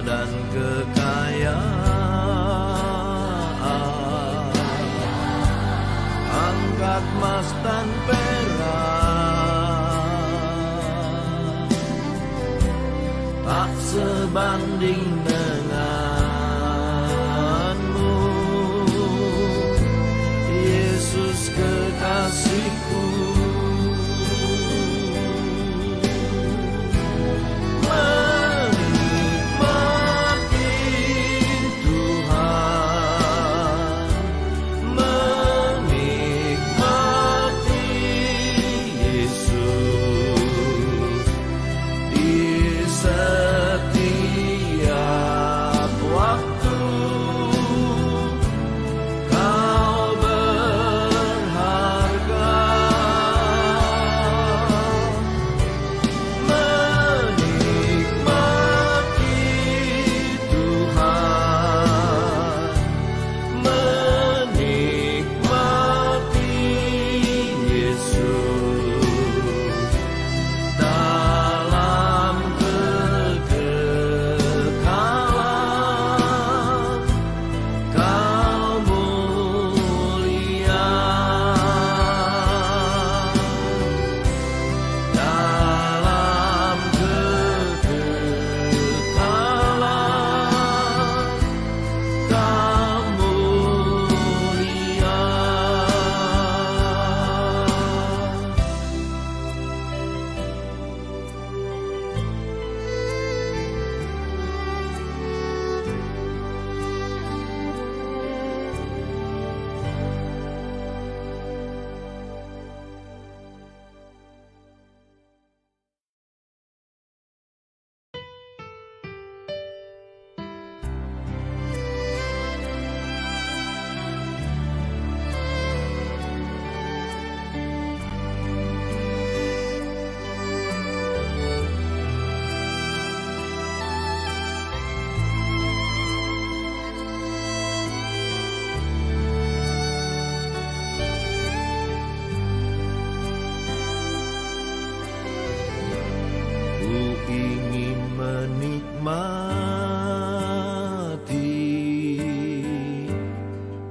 dan kekayaan, angkat emas dan perak, tak sebanding denganmu, Yesus kekasihku.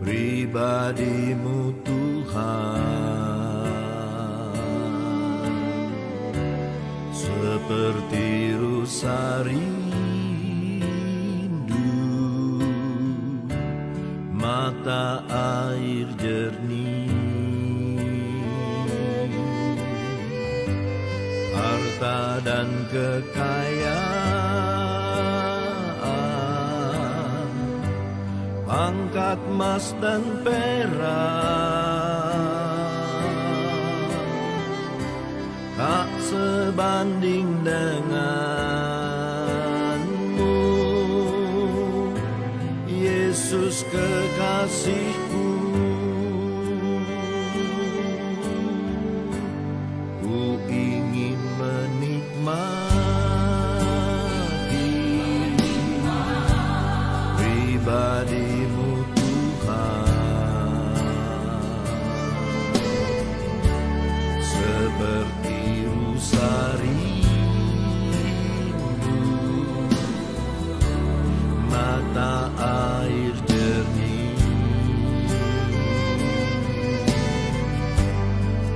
Pribadimu Tuhan, seperti rusa rindu mata air jernih, harta dan kekayaan, pangkat emas dan perak, tak sebanding denganmu, Yesus kekasihku. Ku ingin menikmati pribadimu seperti rusa rindu mata air jernih,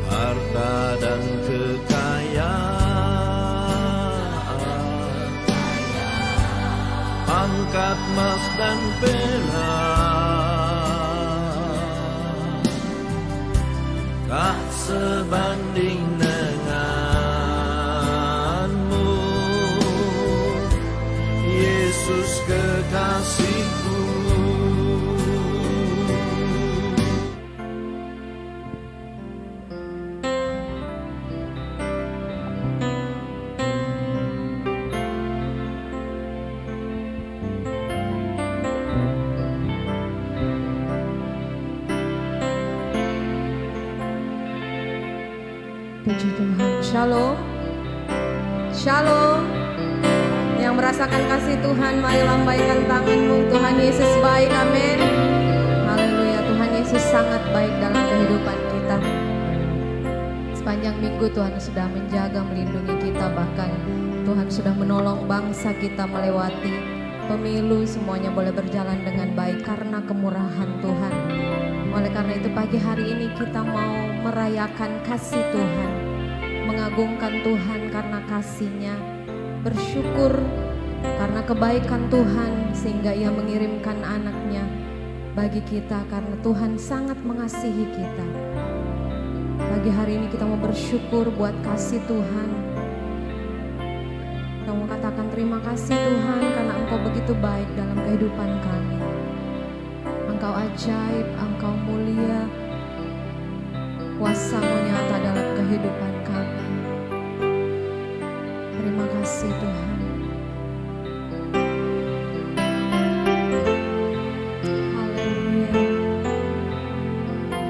harta dan kekayaan, pangkat emas dan perak, tak sebanding denganmu, Yesus kekasihku. Puji Tuhan. Shalom. Shalom. Yang merasakan kasih Tuhan, mari lambaikan tanganmu. Tuhan Yesus baik, amin. Haleluya. Tuhan Yesus sangat baik dalam kehidupan kita. Sepanjang minggu Tuhan sudah menjaga, melindungi kita. Bahkan Tuhan sudah menolong bangsa kita melewati pemilu semuanya boleh berjalan dengan baik karena kemurahan Tuhan. Oleh karena itu pagi hari ini kita mau merayakan kasih Tuhan, mengagungkan Tuhan karena kasih-Nya, bersyukur karena kebaikan Tuhan sehingga Ia mengirimkan anaknya bagi kita karena Tuhan sangat mengasihi kita. Pagi hari ini kita mau bersyukur buat kasih Tuhan. Kita mau katakan terima kasih Tuhan karena Engkau begitu baik dalam kehidupan kami. Engkau ajaib, Engkau mulia, kuasa-Mu nyata dalam kehidupan kami. Terima kasih Tuhan. Haleluya.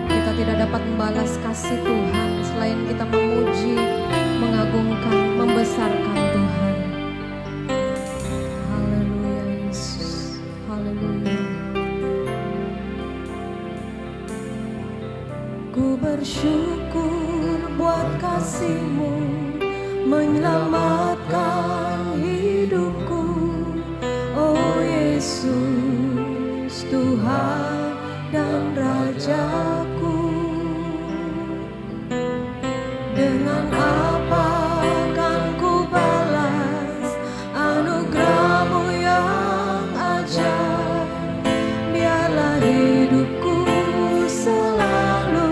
Kita tidak dapat membalas kasih Tuhan selain kita memuji, mengagungkan, membesarkan Tuhan. Haleluya Yesus. Haleluya. Ku bersyukur buat kasih-Mu menyelamatkan hidupku. Oh Yesus, Tuhan dan Rajaku. Dengan apa kan ku balas anugerah-Mu yang ajaib? Biarlah hidupku selalu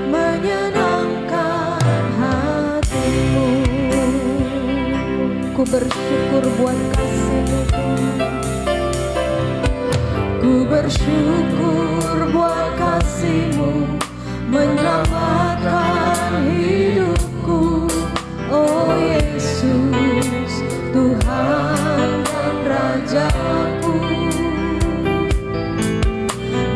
menyenangkan hati-Mu. Ku bersyukur buat kasih-Mu. Ku bersyukur buat kasih-Mu menyelamatkan hidupku. Oh Yesus, Tuhan dan Rajaku.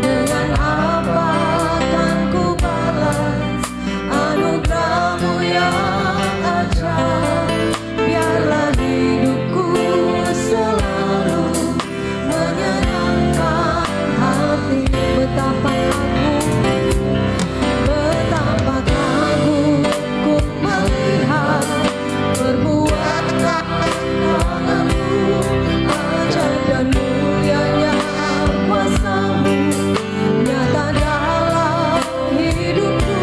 Dengan apa kan ku balas anugerah-Mu yang ajaib? Biarlah hidupku selalu menyenangkan hati. Betapa agung ku melihat perbuatan tangan-Mu, ajaib dan mulianya kuasa-Mu nyata dalam hidupku.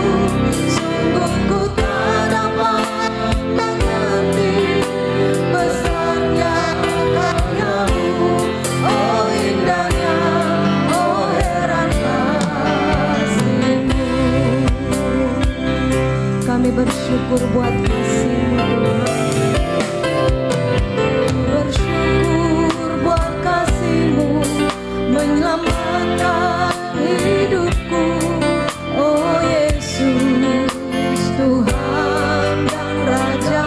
Sungguh ku tak dapat mengerti besarnya karya-Mu. Oh indahnya, oh heran kasih-Mu. Kami bersyukur buat kasih-Mu Tuhan. Bersyukur buat kasih-Mu menyelamatkan hidupku. Oh Yesus, Tuhan dan Raja.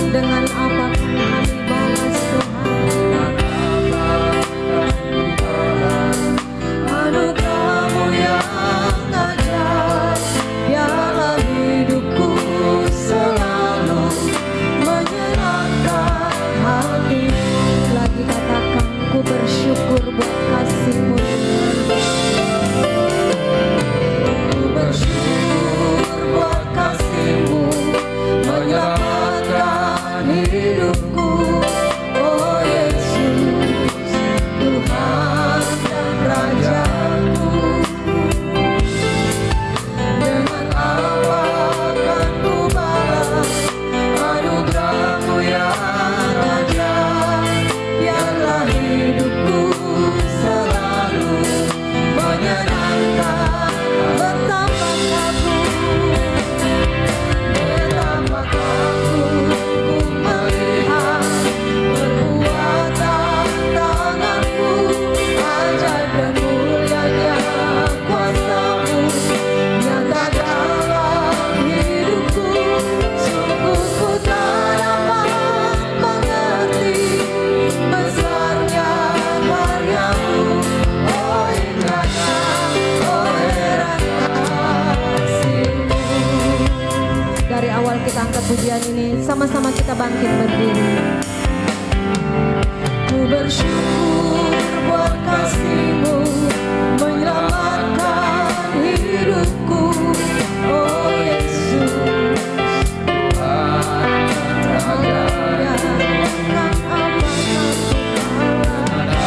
Dengan apa kami balas Tuhan? Anugerah-Mu yang ajaib. Biarlah hidupku selalu menyenangkan hati. Lagi katakan ku bersyukur buat kasih-Mu. Ku bersyukur buat kasih-Mu menyelamatkan hidupku. Oh Yesus, Tuhan dan Rajaku. Dengan apa kan ku balas anugerah-Mu yang ajaib? Biarlah hidupku selalu menyenangkan. Betapa kagum ku melihat perbuatan tangan-Mu, ajaib dan mulianya kuasa-Mu nyata dalam hidupku. Sungguh ku tak dapat mengerti besarnya karya-Mu. Oh indahnya, oh heran kasih-Mu. Dari awal kita angkat pujian ini, sama-sama kita bangkit berdiri. Ku bersyukur buat kasih-Mu menyelamatkan hidupku. Oh Yesus, Tuhan dan Raja. Dengan apa kan ku balas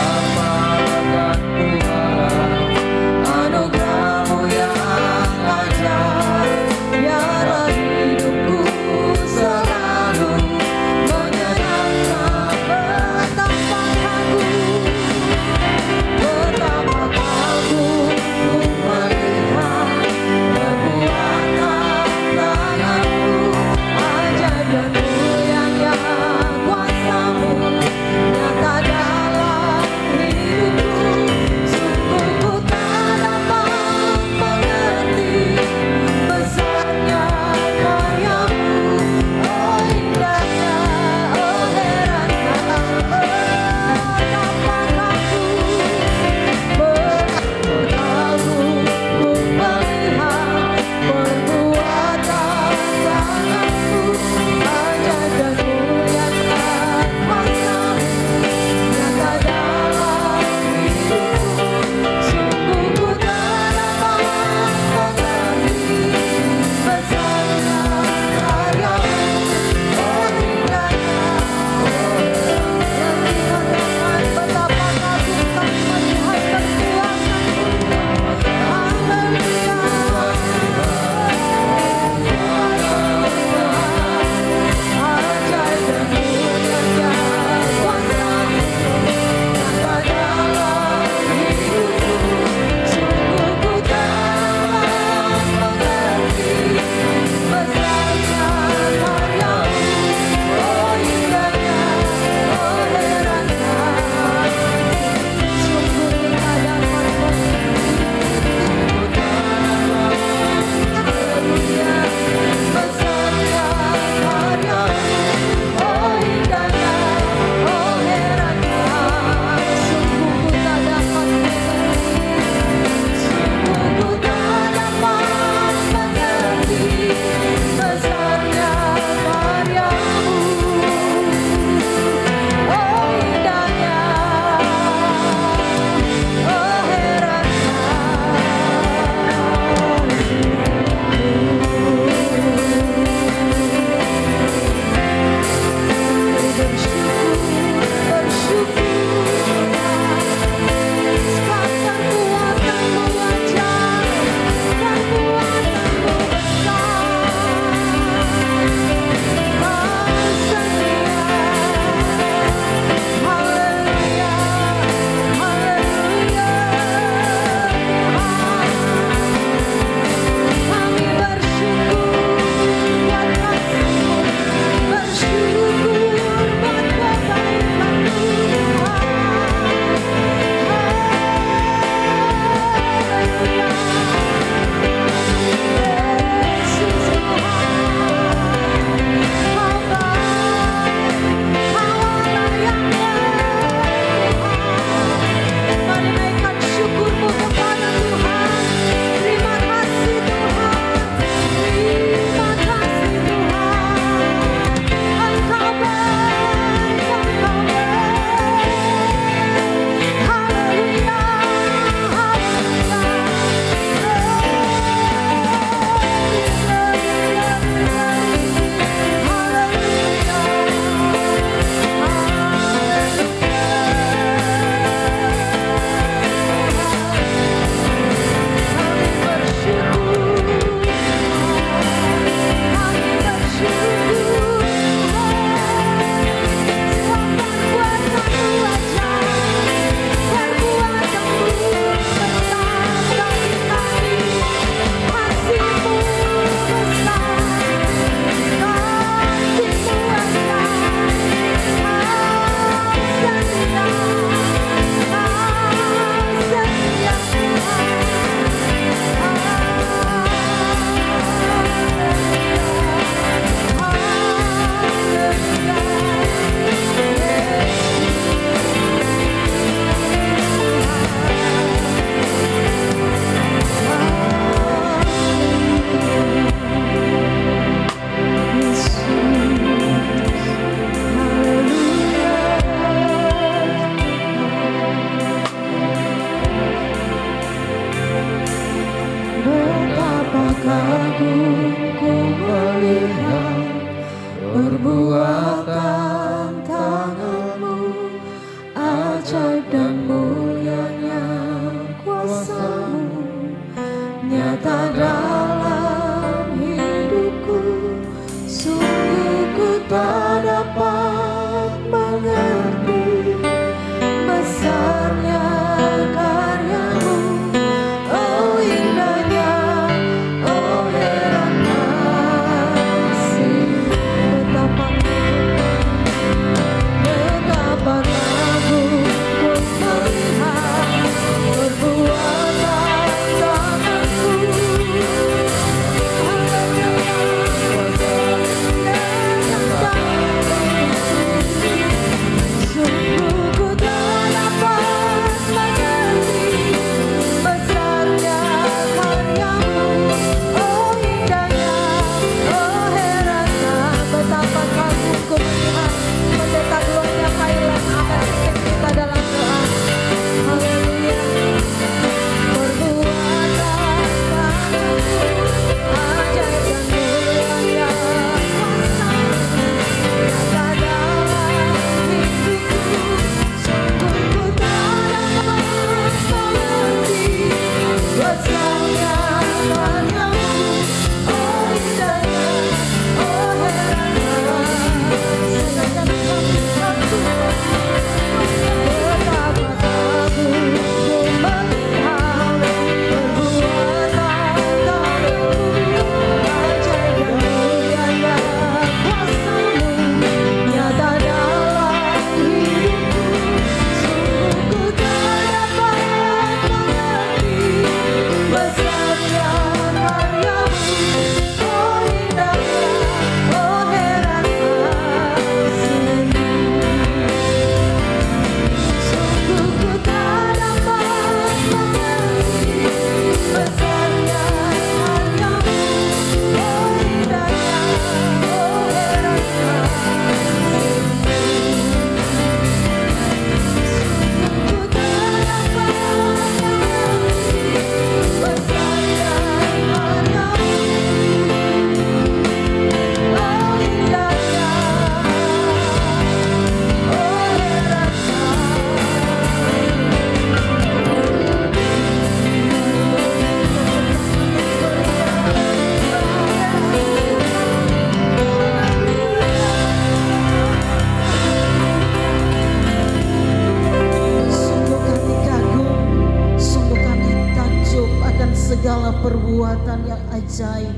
segala perbuatan yang ajaib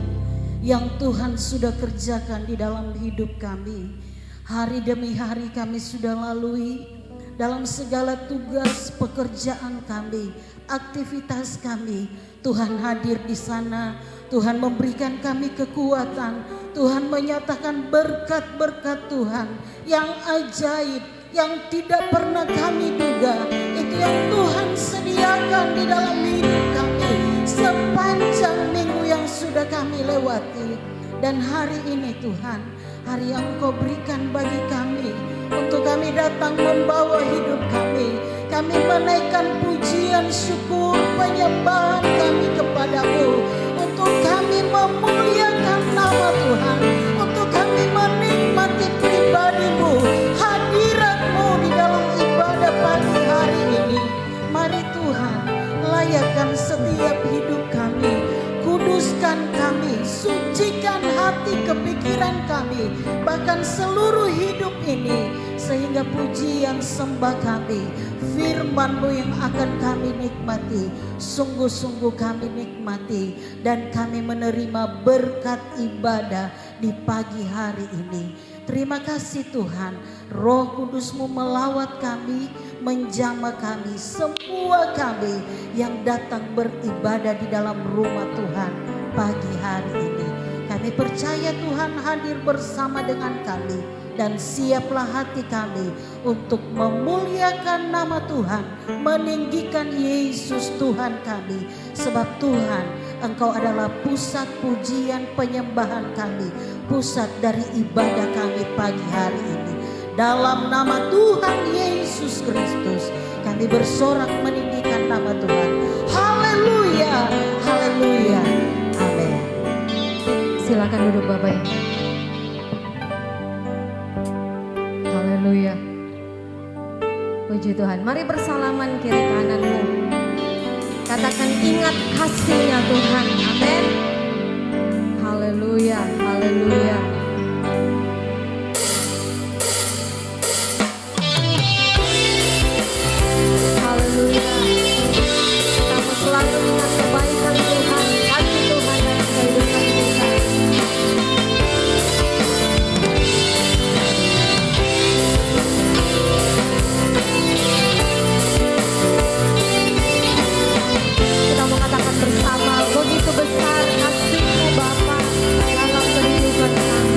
yang Tuhan sudah kerjakan di dalam hidup kami. Hari demi hari kami sudah lalui dalam segala tugas pekerjaan kami, aktivitas kami. Tuhan hadir di sana, Tuhan memberikan kami kekuatan, Tuhan menyatakan berkat-berkat Tuhan yang ajaib, yang tidak pernah kami duga. Itu yang Tuhan sediakan di dalam hidup kami sepanjang minggu yang sudah kami lewati. Dan hari ini Tuhan, hari yang Engkau berikan bagi kami untuk kami datang membawa hidup kami. Kami menaikkan pujian, syukur, penyembahan kami kepadamu. Untuk kami memuliakan nama Tuhan. Untuk kami menikmati pribadimu, hadiratmu di dalam ibadah pagi hari ini. Mari Tuhan, layakkan setiap hidup kami. Kuduskan kami, sucikan hati kepikiran kami, bahkan seluruh hidup ini, sehingga pujian sembah kami, firman-Mu yang akan kami nikmati, sungguh-sungguh kami nikmati, dan kami menerima berkat ibadah di pagi hari ini. Terima kasih Tuhan, Roh Kudus-Mu melawat kami, menjamah kami, semua kami yang datang beribadah di dalam rumah Tuhan pagi hari ini. Kami percaya Tuhan hadir bersama dengan kami, dan siaplah hati kami untuk memuliakan nama Tuhan, meninggikan Yesus Tuhan kami. Sebab Tuhan, Engkau adalah pusat pujian penyembahan kami, pusat dari ibadah kami pagi hari ini. Dalam nama Tuhan Yesus Kristus, kami bersorak meninggikan nama Tuhan. Haleluya, haleluya, amin. Silakan duduk Bapak Ibu. Haleluya. Puji Tuhan. Mari bersalaman kiri kananmu. Katakan ingat kasih-Nya Tuhan. Amin. Haleluya, haleluya. Haleluya. Kamu selalu ingat kebaikan Tuhan, kasih Tuhan dalam kehidupan kita. Kita mau katakan bersama, begitu besar kasih-Mu Bapa dalam kehidupan kami.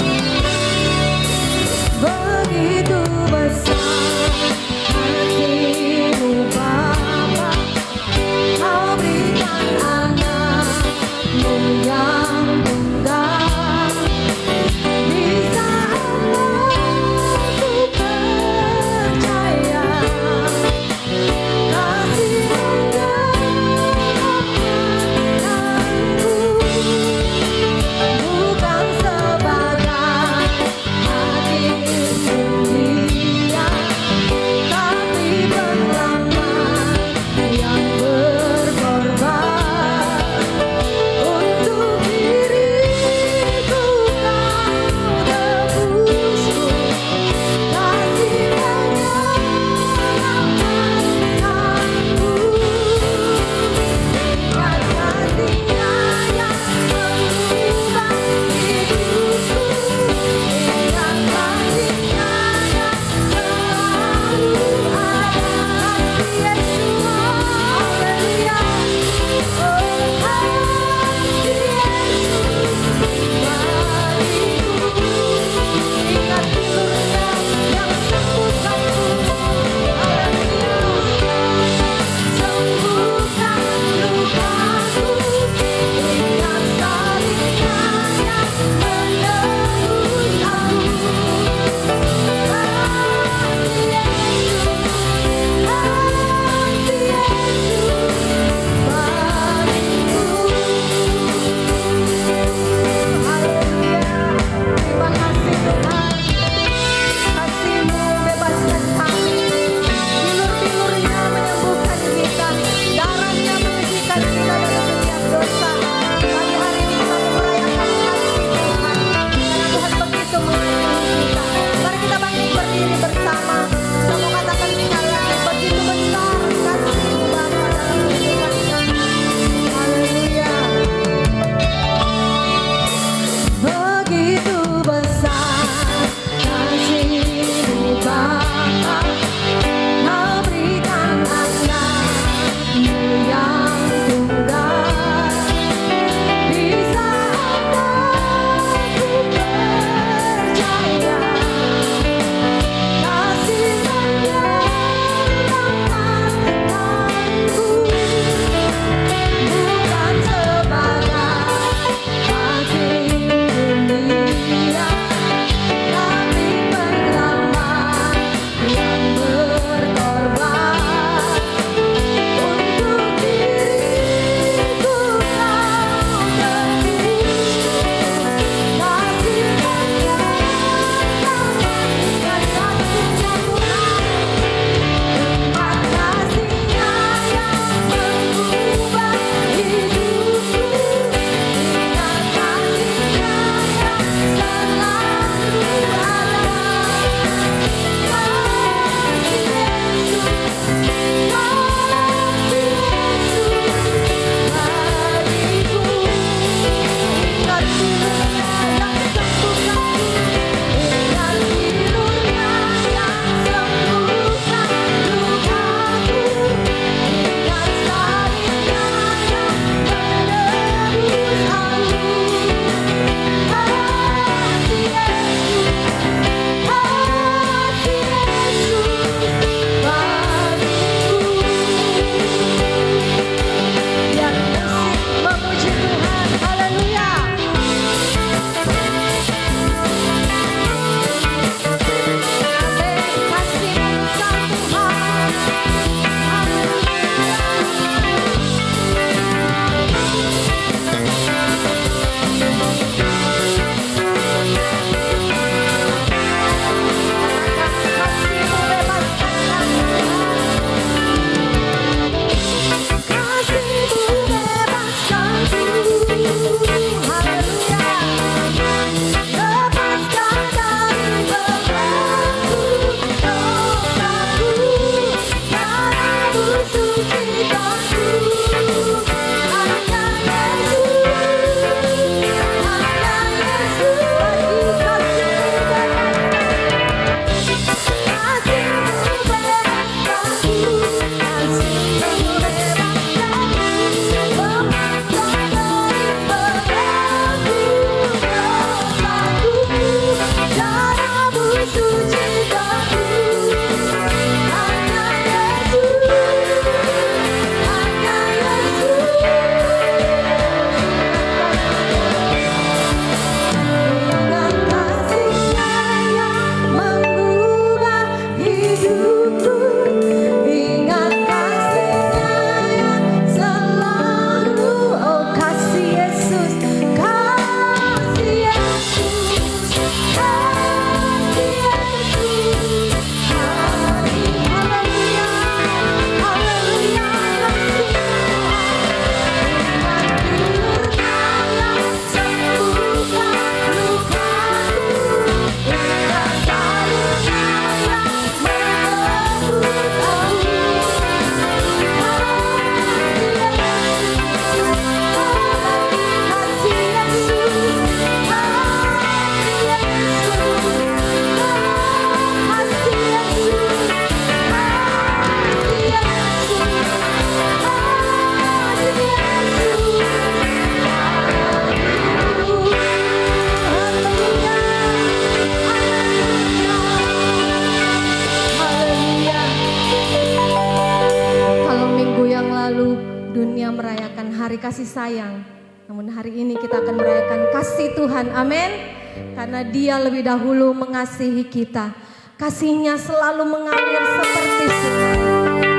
dunia merayakan hari kasih sayang, namun hari ini kita akan merayakan kasih Tuhan. Amin. Karena Dia lebih dahulu mengasihi kita. Kasih-Nya selalu mengalir seperti sungai,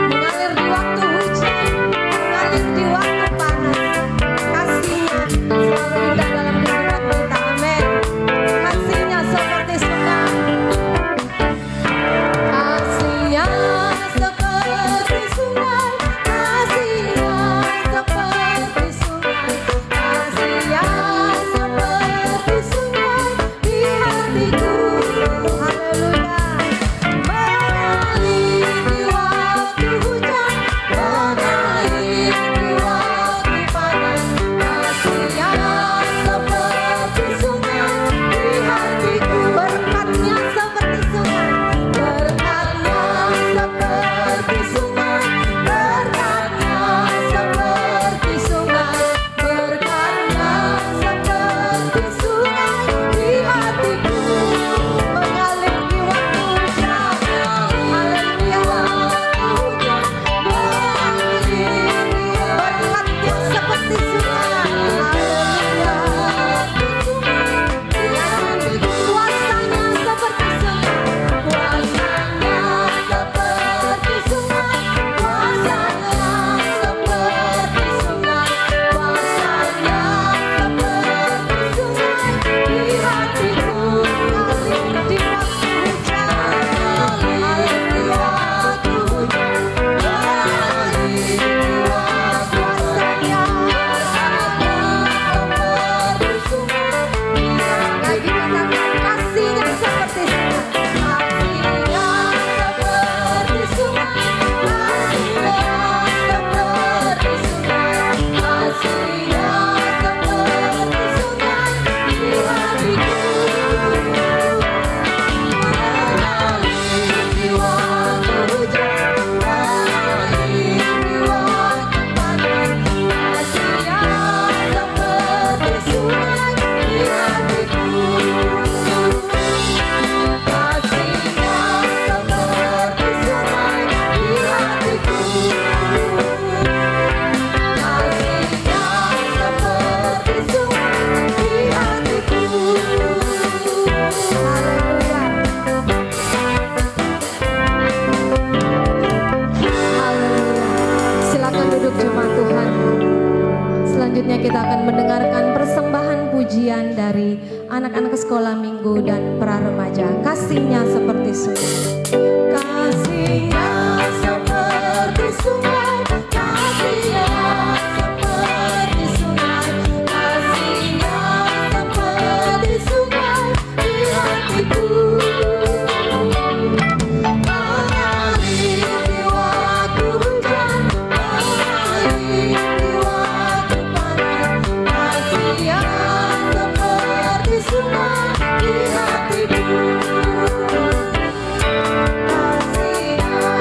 mengalir di waktu hujan, mengalir di waktu panas. Kasih-Nya selalu indah dalam kehidupan kita. Amin. Kasih-Nya seperti sungai. Kasih-Nya seperti sungai. Kasih-Nya seperti sungai. Kasih-Nya seperti sungai di hatiku. Haleluya. Mengalir di waktu hujan, mengalir di waktu panas. Kasih-Nya seperti sungai di hatiku. Berkat-Nya seperti sungai. Berkat-Nya seperti sungai. Berkat-Nya seperti sungai. Berkat-Nya seperti sungai di hatiku. Mengalir di waktu hujan. Haleluya. Berkat-Nya seperti sungai. Haleluya. Kuasa-Nya seperti sungai. Kuasa-Nya seperti sungai. Kuasa-Nya seperti sungai. Kuasa-Nya seperti sungai di hatiku. Mengalir di waktu hujan. Mengalir di waktu hujan. Mengalir di waktu kuasa-Nya seperti sungai. Lagi katakan kasih-Nya seperti sungai. Kasih-Nya seperti sungai. Kasih-Nya seperti sungai. Kasih-Nya seperti sungai di hatiku. Mengalir di waktu hujan. Mengalir di waktu panas. Kasih-Nya seperti sungai di hatiku. Kasih-Nya seperti sungai di hatiku. Kasih-Nya seperti sungai di hatiku. Haleluya. Haleluya. Silakan duduk jemaat Tuhan. Selanjutnya kita akan mendengarkan persembahan pujian dari anak-anak sekolah minggu dan pra remaja. Kasih-Nya seperti sungai. Kasih-Nya seperti sungai. Kasih-Nya seperti sungai. Kasih-Nya seperti sungai di hatiku. Mengalir di waktu hujan. Mengalir di waktu panas. Kasih-Nya seperti sungai di hatiku. Kasih-Nya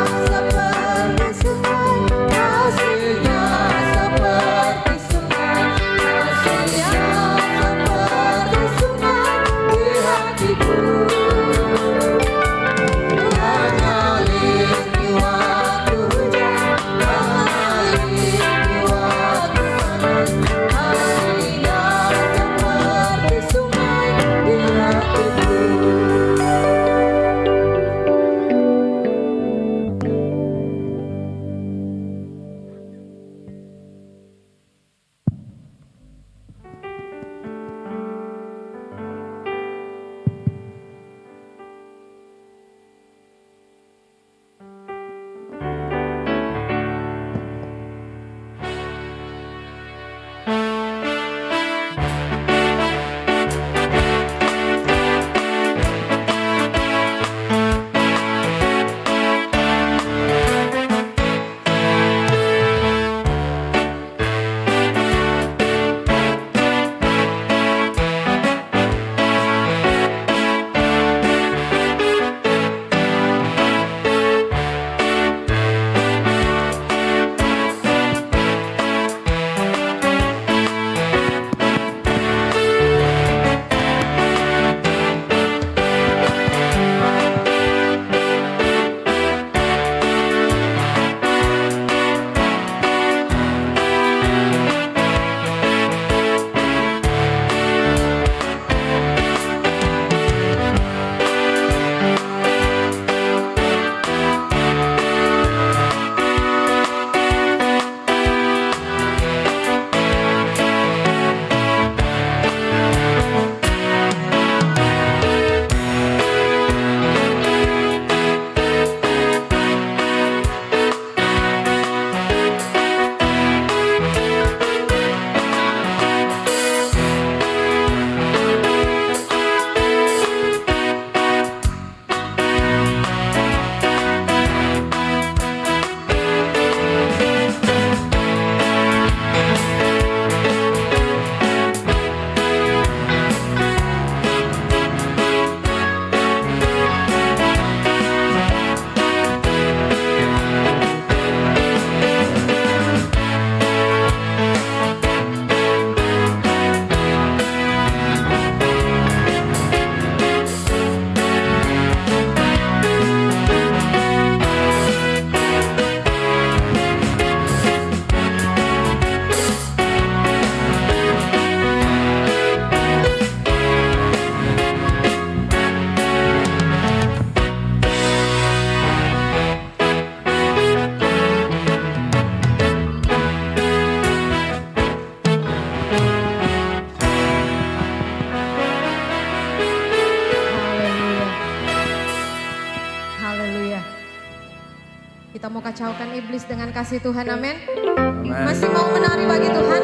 Kita mau kacaukan iblis dengan kasih Tuhan, amin. Amin. Masih mau menari bagi Tuhan?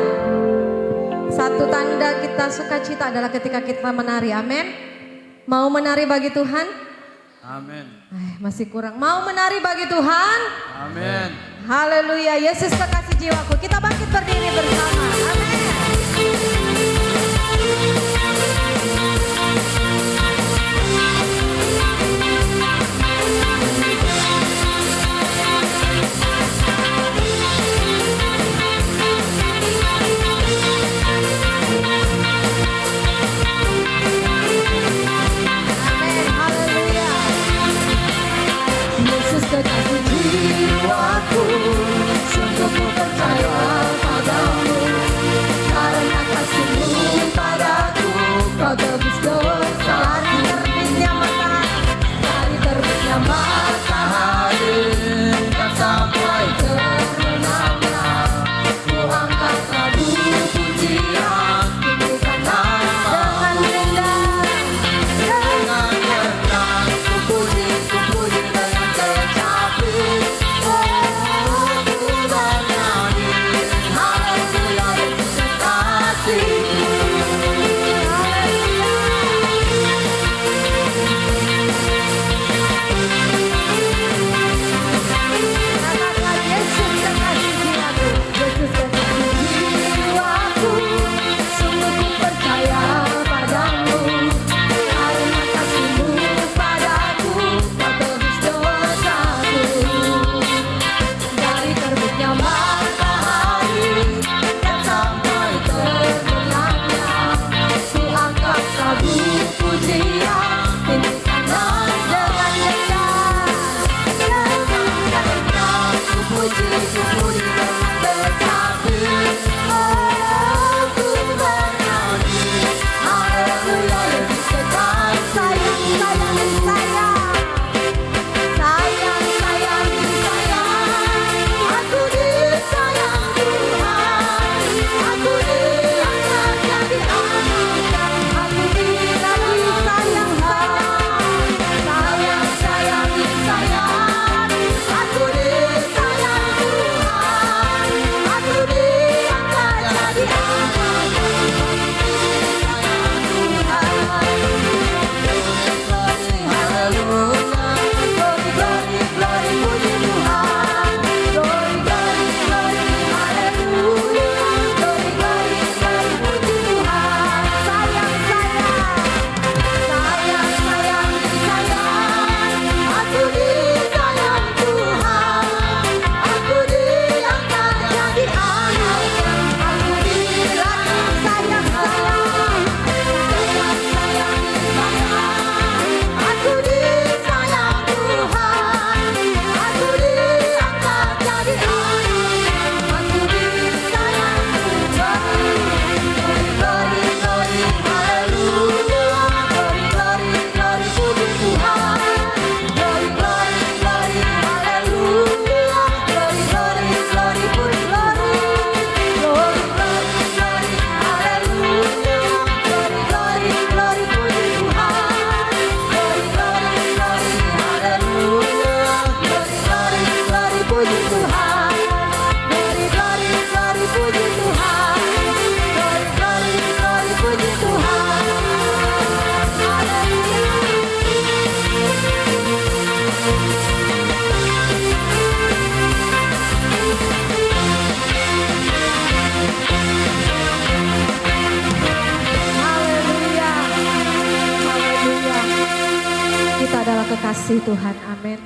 Satu tanda kita sukacita adalah ketika kita menari, amin. Mau menari bagi Tuhan? Amin. Masih kurang. Mau menari bagi Tuhan? Amin. Haleluya, Yesus kekasih jiwaku. Kita bangkit berdiri bersama, amin. Kekasih jiwaku, sungguh ku percaya padamu, karena kasih-Mu padaku, Kau tebus dosa. Dari terbitnya matahari, dan sampai terbenamnya, ku angkat lagu pujian, tinggikan nama dengan rendah, ku puji dengan kecapi. Kekasih Tuhan, amin.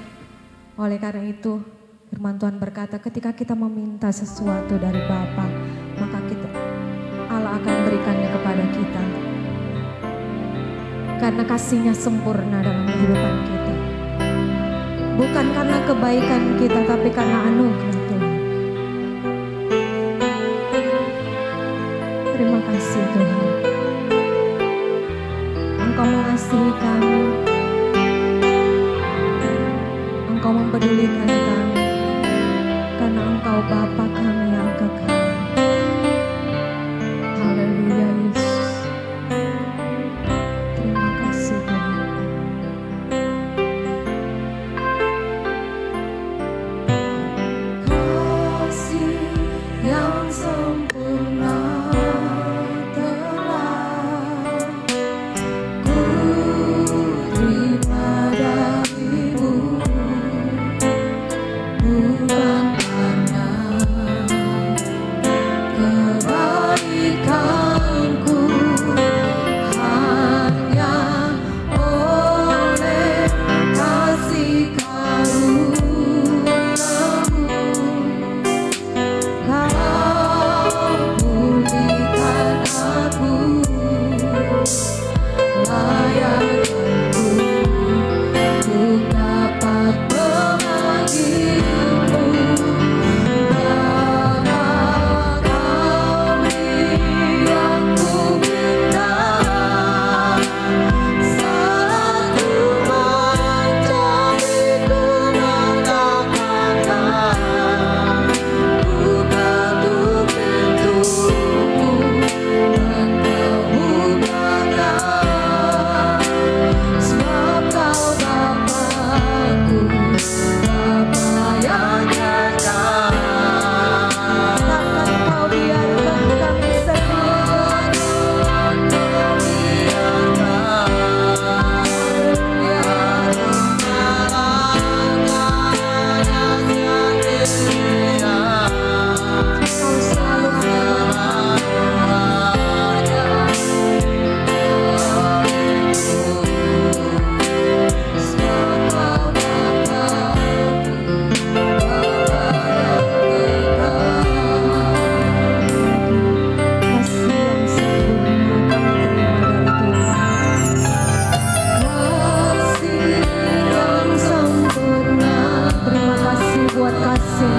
Oleh karena itu, firman Tuhan berkata, ketika kita meminta sesuatu dari Bapa, maka Allah akan berikannya kepada kita. Karena kasih-Nya sempurna dalam kehidupan kita. Bukan karena kebaikan kita, tapi karena anugerah Tuhan. Terima kasih Tuhan. Engkau mengasihi kami. Engkau mempedulikan kami, karena Engkau Bapa kami yang kekal. Haleluya Yesus. Terima kasih Tuhan. karena kebaikanku hanya oleh kasih karuniamu. Kau pulihkan aku, layakkanku untuk dapat memanggilmu Bapa. Kau yang ku minta saat ku mencariku, mengatakan buka tuh pintumu dan kau bukakan, sebab kau Bapakku, Bapa yang kekal. Takkan kau biarkan kami sendiri, kau selalu buat kasih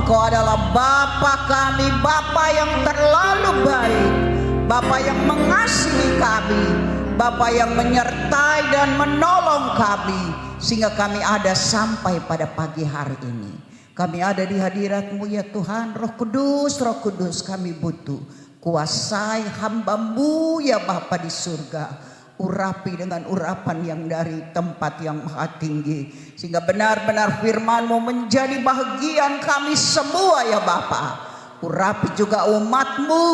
Engkau adalah Bapa kami, Bapa yang terlalu baik, Bapa yang mengasihi kami, Bapa yang menyertai dan menolong kami, sehingga kami ada sampai pada pagi hari ini. Kami ada di hadirat-Mu ya Tuhan. Roh Kudus kami butuh. Kuasai hamba-Mu ya Bapa di surga. Urapi dengan urapan yang dari tempat yang maha tinggi, sehingga benar-benar firman-Mu menjadi bahagian kami semua ya Bapa. Urapi juga umat-Mu,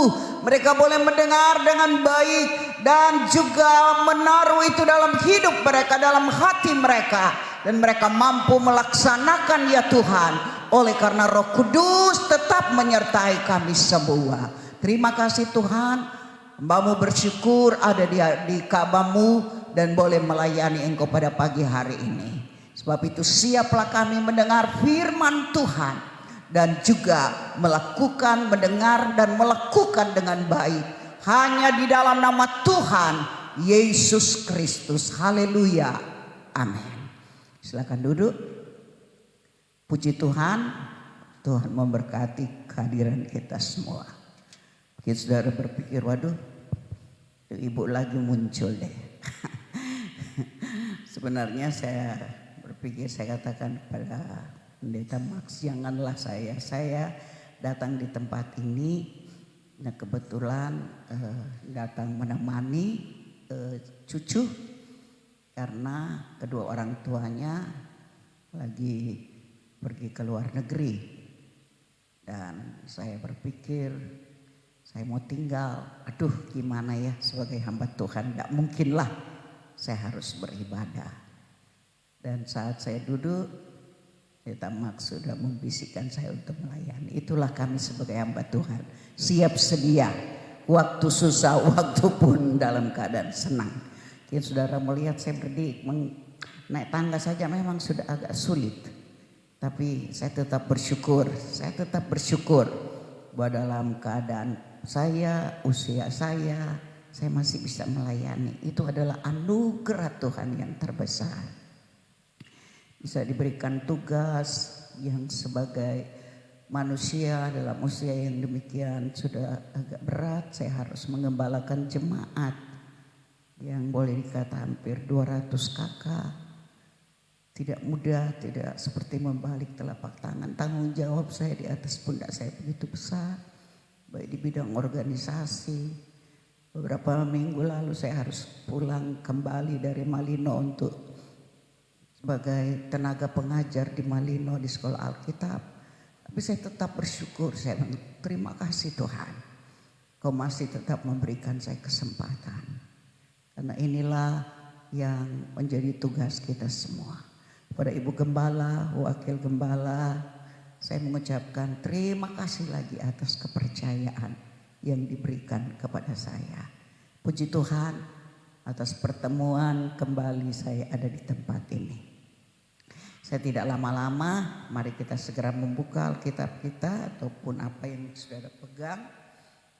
mereka boleh mendengar dengan baik dan juga menaruh itu dalam hidup mereka, dalam hati mereka, dan mereka mampu melaksanakan ya Tuhan, oleh karena Roh Kudus tetap menyertai kami semua. Terima kasih Tuhan. Hamba-Mu bersyukur ada di Ka'bah-Mu dan boleh melayani Engkau pada pagi hari ini. Sebab itu siaplah kami mendengar firman Tuhan dan juga melakukan, mendengar dan melakukan dengan baik hanya di dalam nama Tuhan Yesus Kristus. Haleluya. Amin. Silakan duduk. Puji Tuhan. Tuhan memberkati kehadiran kita semua. Mungkin saudara berpikir, waduh, ibu lagi muncul deh. Sebenarnya saya berpikir, saya katakan kepada Pendeta Max, janganlah saya datang di tempat ini. Nah kebetulan datang menemani cucu, karena kedua orang tuanya lagi pergi ke luar negeri. Dan saya berpikir, saya mau tinggal, aduh gimana ya sebagai hamba Tuhan, tidak mungkinlah saya harus beribadah. Dan saat saya duduk, Pendeta Max sudah membisikkan saya untuk melayani. Itulah kami sebagai hamba Tuhan, siap sedia, waktu susah, waktu pun dalam keadaan senang. Mungkin saudara melihat saya berdiri, naik tangga saja memang sudah agak sulit. Tapi saya tetap bersyukur, bahwa dalam keadaan usia saya masih bisa melayani. Itu adalah anugerah Tuhan yang terbesar. Bisa diberikan tugas yang sebagai manusia dalam usia yang demikian sudah agak berat. Saya harus mengembalakan jemaat yang boleh dikata hampir 200 kakak. Tidak mudah, tidak seperti membalik telapak tangan. Tanggung jawab saya di atas pundak saya begitu besar. Baik di bidang organisasi. Beberapa minggu lalu saya harus pulang kembali dari Malino untuk sebagai tenaga pengajar di Malino di sekolah Alkitab. Tapi saya tetap bersyukur, saya bilang, terima kasih Tuhan. Kau masih tetap memberikan saya kesempatan. Karena inilah yang menjadi tugas kita semua. Pada Ibu Gembala, Wakil Gembala, saya mengucapkan terima kasih lagi atas kepercayaan yang diberikan kepada saya. Puji Tuhan atas pertemuan kembali saya ada di tempat ini. Saya tidak lama-lama, mari kita segera membuka Alkitab kita ataupun apa yang saudara pegang.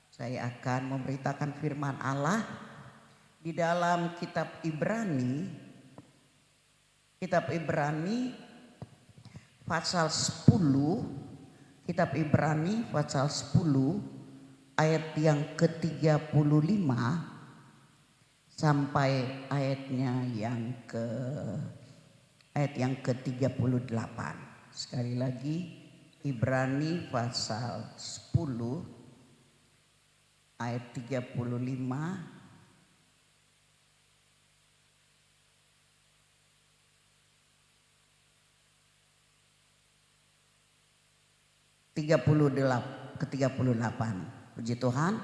Saya akan memberitakan firman Allah di dalam kitab Ibrani pasal 10, kitab Ibrani pasal 10 ayat yang ke-35 sampai ayat yang ke-38. Sekali lagi Ibrani pasal 10 ayat 35 ke-38. Puji Tuhan.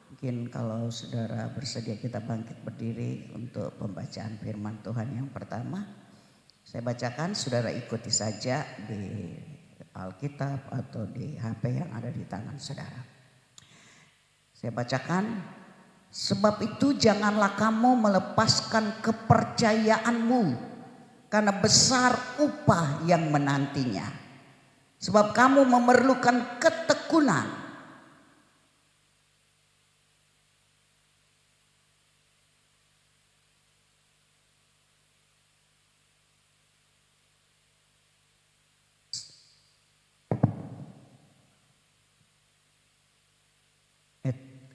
Mungkin kalau saudara bersedia kita bangkit berdiri untuk pembacaan firman Tuhan yang pertama. Saya bacakan, saudara ikuti saja di Alkitab atau di HP yang ada di tangan saudara. Saya bacakan, sebab itu janganlah kamu melepaskan kepercayaanmu, karena besar upah yang menantinya. Sebab kamu memerlukan ketekunan.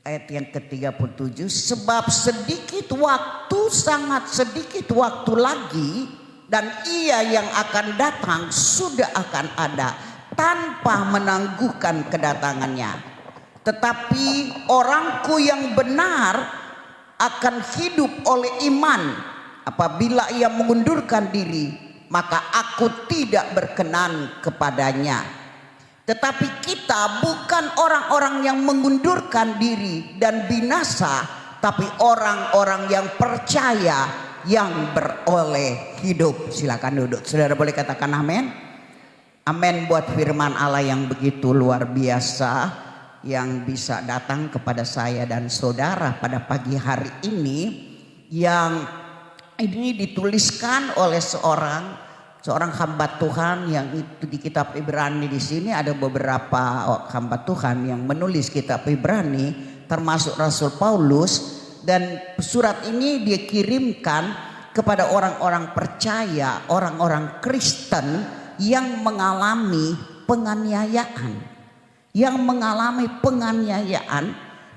ayat yang ke-37, sebab sedikit waktu, sangat sedikit waktu lagi, dan ia yang akan datang sudah akan ada tanpa menangguhkan kedatangannya. Tetapi orangku yang benar akan hidup oleh iman. Apabila ia mengundurkan diri, maka aku tidak berkenan kepadanya. Tetapi kita bukan orang-orang yang mengundurkan diri dan binasa, tapi orang-orang yang percaya yang beroleh hidup. Silakan duduk. Saudara boleh katakan amin. Amin buat firman Allah yang begitu luar biasa yang bisa datang kepada saya dan saudara pada pagi hari ini, yang ini dituliskan oleh seorang hamba Tuhan yang itu di kitab Ibrani. Di sini ada beberapa hamba Tuhan yang menulis kitab Ibrani, termasuk Rasul Paulus, dan surat ini dia kirimkan kepada orang-orang percaya, orang-orang Kristen yang mengalami penganiayaan,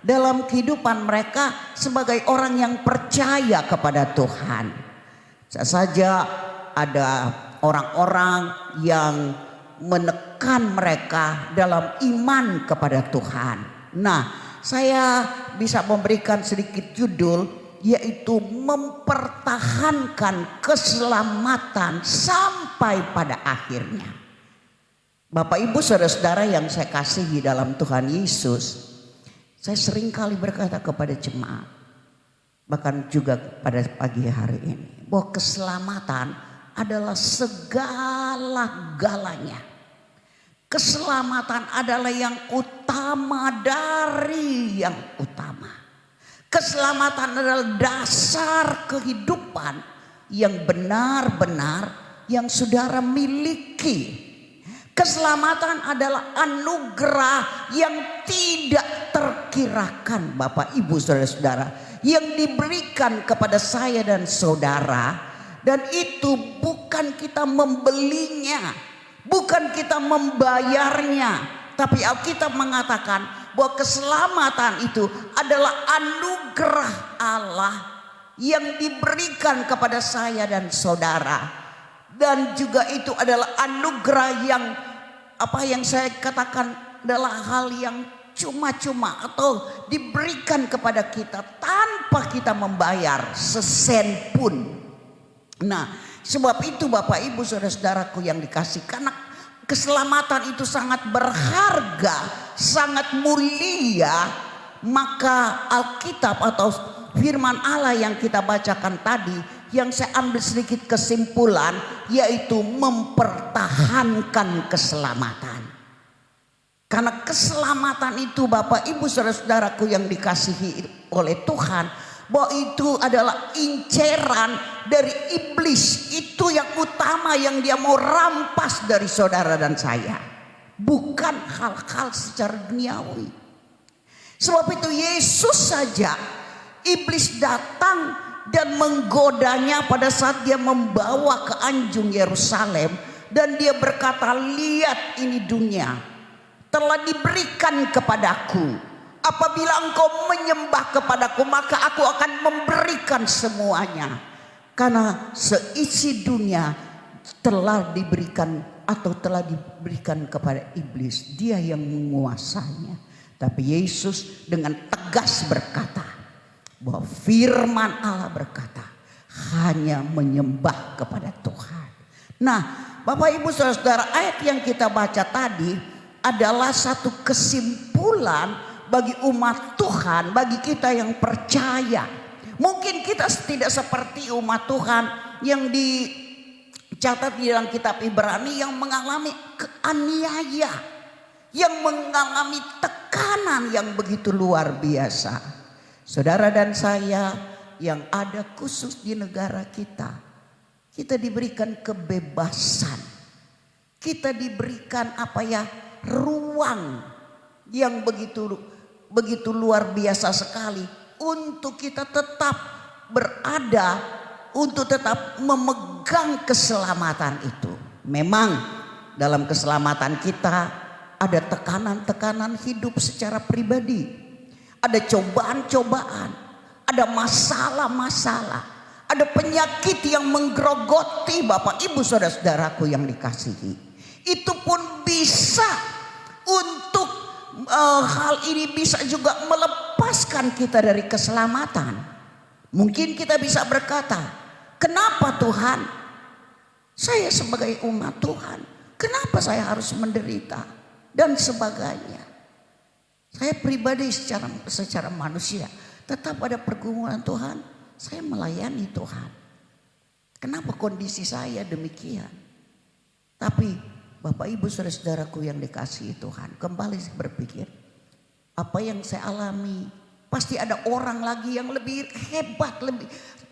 dalam kehidupan mereka sebagai orang yang percaya kepada Tuhan. Saja ada orang-orang yang menekan mereka dalam iman kepada Tuhan. Nah, saya bisa memberikan sedikit judul, yaitu mempertahankan keselamatan sampai pada akhirnya. Bapak Ibu saudara-saudara yang saya kasihi dalam Tuhan Yesus, saya sering kali berkata kepada jemaat, bahkan juga pada pagi hari ini, bahwa keselamatan adalah segala-galanya. Keselamatan adalah yang utama dari yang utama. Keselamatan adalah dasar kehidupan yang benar-benar yang saudara miliki. Keselamatan adalah anugerah yang tidak terkirakan, Bapak Ibu saudara-saudara, yang diberikan kepada saya dan saudara. Dan itu bukan kita membelinya, bukan kita membayarnya, tapi Alkitab mengatakan bahwa keselamatan itu adalah anugerah Allah yang diberikan kepada saya dan saudara. Dan juga itu adalah anugerah yang saya katakan adalah hal yang cuma-cuma atau diberikan kepada kita tanpa kita membayar sesen pun. Nah, sebab itu Bapak Ibu saudara-saudaraku yang dikasih, karena keselamatan itu sangat berharga, sangat mulia, maka Alkitab atau firman Allah yang kita bacakan tadi, yang saya ambil sedikit kesimpulan, yaitu mempertahankan keselamatan. Karena keselamatan itu Bapak Ibu saudara-saudaraku yang dikasihi oleh Tuhan, bahwa itu adalah inceran dari iblis. Itu yang utama yang dia mau rampas dari saudara dan saya, bukan hal-hal secara duniawi. Sebab itu Yesus saja iblis datang dan menggodanya pada saat dia membawa ke anjing Yerusalem, dan dia berkata, lihat ini dunia telah diberikan kepadaku. Apabila engkau menyembah kepadaku, maka aku akan memberikan semuanya. Karena seisi dunia telah diberikan kepada iblis. Dia yang menguasainya. Tapi Yesus dengan tegas berkata bahwa firman Allah berkata, hanya menyembah kepada Tuhan. Nah, Bapak Ibu saudara-saudara, ayat yang kita baca tadi adalah satu kesimpulan bagi umat Tuhan, bagi kita yang percaya. Mungkin kita tidak seperti umat Tuhan yang dicatat di dalam kitab Ibrani, yang mengalami keaniaya, yang mengalami tekanan yang begitu luar biasa. Saudara dan saya yang ada khusus di negara kita, kita diberikan kebebasan, kita diberikan ruang yang begitu luar biasa sekali untuk kita tetap berada, untuk tetap memegang keselamatan itu. Memang dalam keselamatan kita ada tekanan-tekanan hidup secara pribadi, ada cobaan-cobaan, ada masalah-masalah, ada penyakit yang menggerogoti Bapak Ibu saudara-saudaraku yang dikasihi. Itu pun bisa untuk hal ini bisa juga melepaskan kita dari keselamatan. Mungkin kita bisa berkata, kenapa Tuhan? Saya sebagai umat Tuhan, kenapa saya harus menderita? Dan sebagainya. Saya pribadi secara manusia tetap ada pergumulan Tuhan. Saya melayani Tuhan. Kenapa kondisi saya demikian? Tapi Bapak Ibu saudara-saudaraku yang dikasihi Tuhan, kembali saya berpikir, apa yang saya alami, pasti ada orang lagi yang lebih hebat,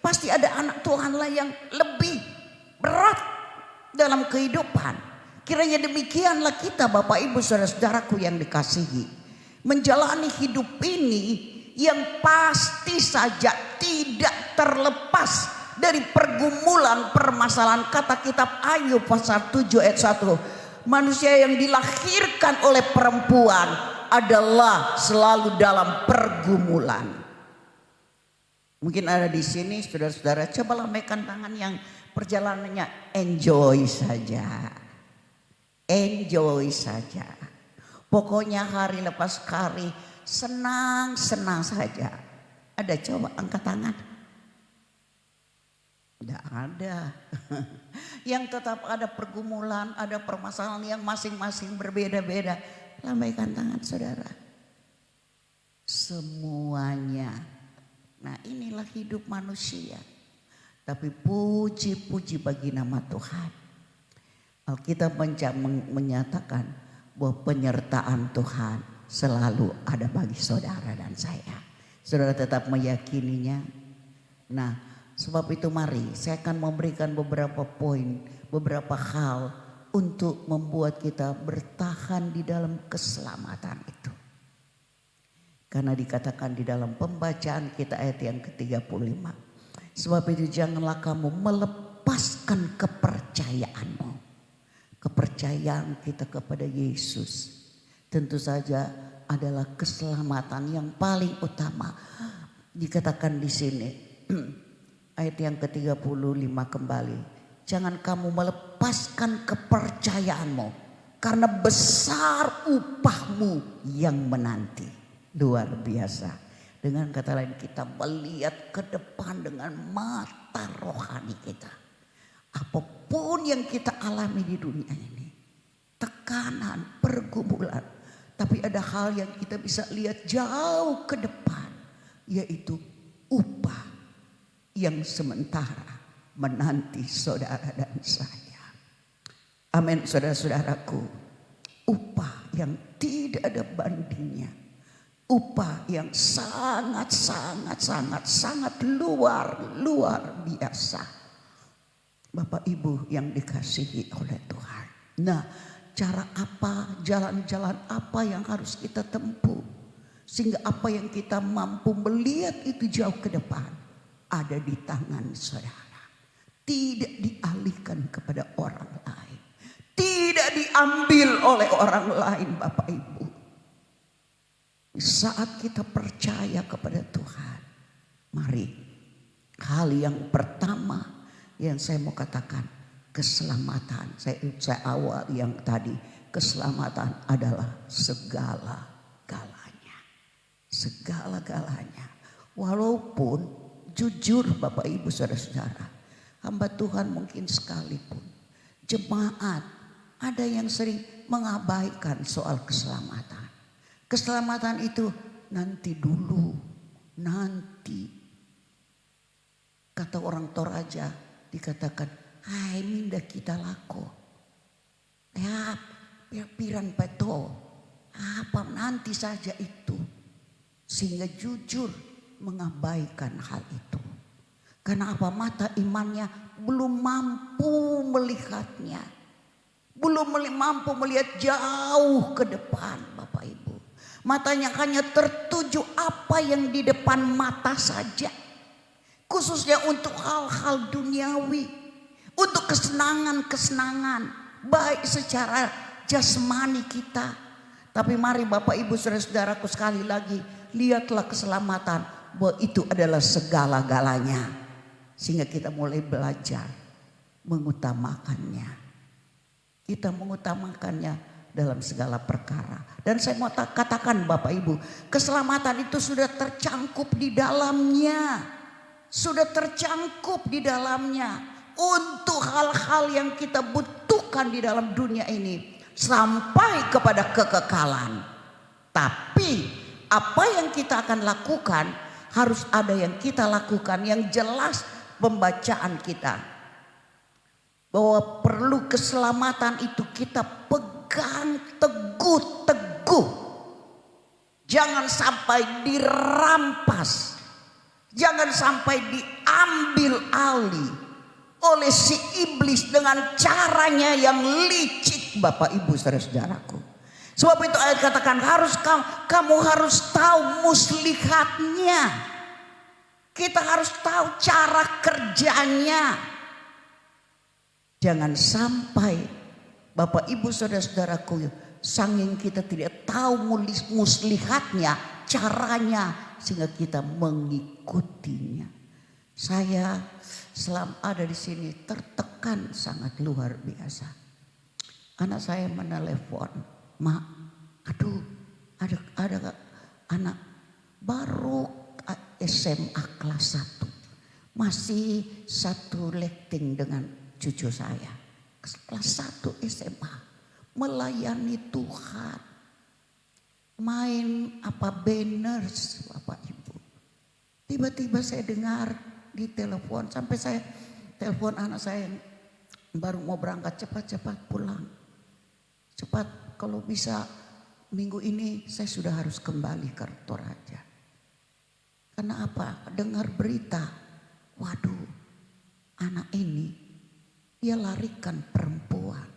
pasti ada anak Tuhan lah yang lebih berat dalam kehidupan. Kiranya demikianlah kita Bapak Ibu saudara-saudaraku yang dikasihi, menjalani hidup ini yang pasti saja tidak terlepas dari pergumulan permasalahan. Kata kitab Ayub pasal 7 ayat 1, manusia yang dilahirkan oleh perempuan adalah selalu dalam pergumulan. Mungkin ada di sini saudara-saudara, coba lambaikan tangan yang perjalanannya enjoy saja. Enjoy saja. Pokoknya hari lepas hari senang-senang saja. Ada, coba angkat tangan. Tidak ada. Yang tetap ada pergumulan, ada permasalahan yang masing-masing berbeda-beda. Lambaikan tangan saudara. Semuanya. Nah, inilah hidup manusia. Tapi puji-puji bagi nama Tuhan. Alkitab menyatakan bahwa penyertaan Tuhan selalu ada bagi saudara dan saya. Saudara tetap meyakininya. Nah, sebab itu mari saya akan memberikan beberapa poin, beberapa hal untuk membuat kita bertahan di dalam keselamatan itu. Karena dikatakan di dalam pembacaan kita ayat yang ke-35. Sebab itu janganlah kamu melepaskan kepercayaanmu. Kepercayaan kita kepada Yesus tentu saja adalah keselamatan yang paling utama. Dikatakan di sini ayat yang ke-35 kembali. Jangan kamu melepaskan kepercayaanmu karena besar upahmu yang menanti. Luar biasa. Dengan kata lain kita melihat ke depan dengan mata rohani kita. Apapun yang kita alami di dunia ini, tekanan, pergumulan, tapi ada hal yang kita bisa lihat jauh ke depan, yaitu upah yang sementara menanti saudara dan saya. Amin, saudara-saudaraku. Upah yang tidak ada bandingnya, upah yang sangat luar biasa. Bapak Ibu yang dikasihi oleh Tuhan. Nah, cara apa, jalan-jalan apa yang harus kita tempuh sehingga apa yang kita mampu melihat itu jauh ke depan ada di tangan saudara. Tidak dialihkan kepada orang lain. Tidak diambil oleh orang lain Bapak Ibu. Saat kita percaya kepada Tuhan, mari hal yang pertama yang saya mau katakan, keselamatan. Saya awal yang tadi, keselamatan adalah segala-galanya. Segala-galanya. Walaupun jujur Bapak Ibu saudara-saudara, hamba Tuhan mungkin sekalipun, jemaat ada yang sering mengabaikan soal keselamatan. Keselamatan itu nanti dulu, nanti. Kata orang Toraja, dikatakan, hai minda kita lako. Ya, piran peto. Apa nanti saja itu. Sehingga jujur mengabaikan hal itu. Karena apa? Mata imannya belum mampu melihatnya. Belum mampu melihat jauh ke depan Bapak Ibu. Matanya hanya tertuju apa yang di depan mata saja. Khususnya untuk hal-hal duniawi. Untuk kesenangan-kesenangan. Baik secara jasmani kita. Tapi mari Bapak Ibu saudara-saudaraku sekali lagi. lihatlah keselamatan bahwa itu adalah segala-galanya. Sehingga kita mulai belajar mengutamakannya. Kita mengutamakannya dalam segala perkara. Dan saya mau katakan Bapak Ibu, keselamatan itu sudah tercangkup di dalamnya. Sudah tercangkup di dalamnya untuk hal-hal yang kita butuhkan di dalam dunia ini sampai kepada kekekalan. Tapi apa yang kita akan lakukan harus ada yang kita lakukan yang jelas pembacaan kita. Bahwa perlu keselamatan itu kita pegang teguh-teguh. Jangan sampai dirampas. Jangan sampai diambil alih oleh si iblis dengan caranya yang licik, Bapak Ibu saudara-saudaraku. Sebab itu ayat katakan kamu harus tahu muslihatnya. Kita harus tahu cara kerjanya. Jangan sampai Bapak Ibu saudara-saudaraku, saking kita tidak tahu muslihatnya, caranya, sehingga kita mengikutinya. Saya selama ada di sini tertekan sangat luar biasa. Anak saya menelepon, "Mak, aduh ada anak baru SMA kelas 1. Masih satu letting dengan cucu saya. Kelas 1 SMA. Melayani Tuhan. Main banners Bapak Ibu. Tiba-tiba saya dengar di telepon. Sampai saya telepon anak saya yang baru mau berangkat. Cepat-cepat pulang. Cepat kalau bisa minggu ini saya sudah harus kembali ke Toraja. Karena apa? Dengar berita. Waduh, anak ini dia larikan perempuan.